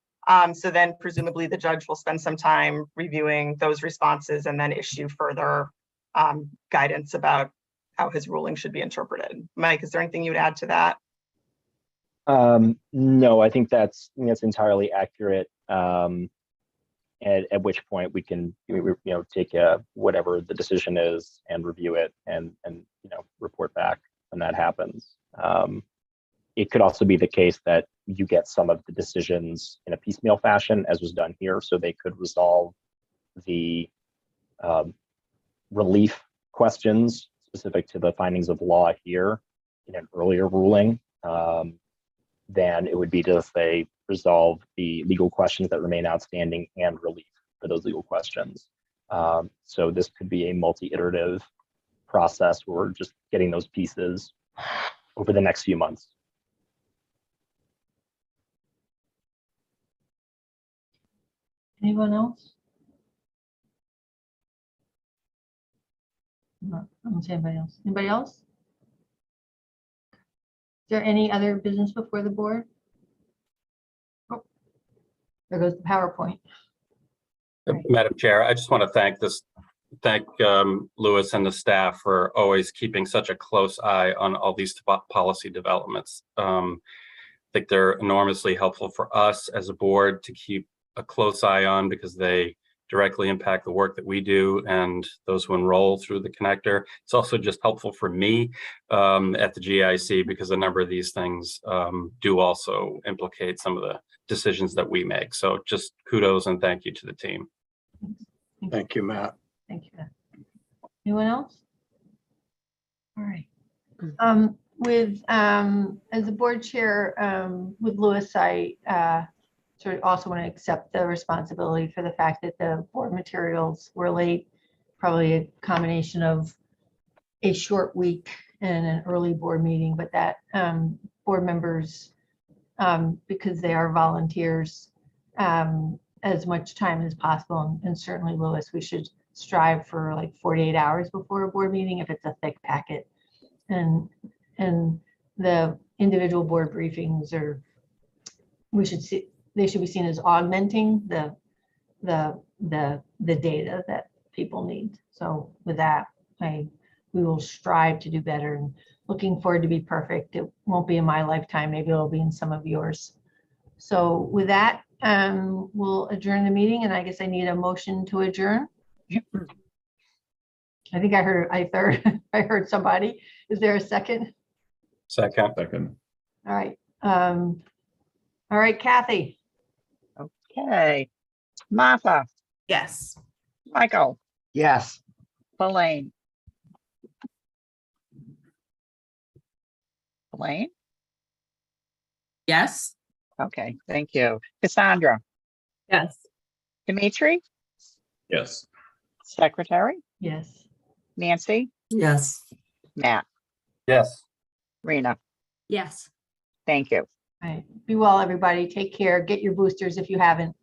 S3: So then presumably the judge will spend some time reviewing those responses and then issue further guidance about how his ruling should be interpreted. Mike, is there anything you would add to that?
S15: No, I think that's entirely accurate. At which point we can take whatever the decision is and review it and report back when that happens. It could also be the case that you get some of the decisions in a piecemeal fashion, as was done here, so they could resolve the relief questions specific to the findings of law here in an earlier ruling. Then it would be to say resolve the legal questions that remain outstanding and relief for those legal questions. So this could be a multi-iterative process where we're just getting those pieces over the next few months.
S2: Anyone else? No, I don't see anybody else. Anybody else? Is there any other business before the board? Oh, there goes the PowerPoint.
S11: Madam Chair, I just want to thank Louis and the staff for always keeping such a close eye on all these policy developments. I think they're enormously helpful for us as a board to keep a close eye on because they directly impact the work that we do and those who enroll through the connector. It's also just helpful for me at the GIC because a number of these things do also implicate some of the decisions that we make. So just kudos and thank you to the team.
S1: Thank you, Matt.
S2: Thank you. Anyone else? All right. As a board chair with Louis, I sort of also want to accept the responsibility for the fact that the board materials were late, probably a combination of a short week and an early board meeting, but that board members, because they are volunteers, as much time as possible, and certainly Louis, we should strive for like 48 hours before a board meeting if it's a thick packet, and the individual board briefings are, they should be seen as augmenting the data that people need. So with that, we will strive to do better, and looking forward to be perfect. It won't be in my lifetime, maybe it'll be in some of yours. So with that, we'll adjourn the meeting, and I guess I need a motion to adjourn. I think I heard somebody. Is there a second?
S11: Second.
S2: All right. All right, Kathy.
S16: Okay. Martha,
S10: Yes.
S16: Michael,
S5: Yes.
S16: Elaine. Elaine?
S17: Yes.
S16: Okay, thank you. Cassandra,
S17: Yes.
S16: Dimitri,
S11: Yes.
S16: Secretary,
S2: Yes.
S16: Nancy,
S6: Yes.
S16: Matt,
S11: Yes.
S16: Rena.
S17: Yes.
S16: Thank you.
S2: All right. Be well, everybody. Take care. Get your boosters if you haven't.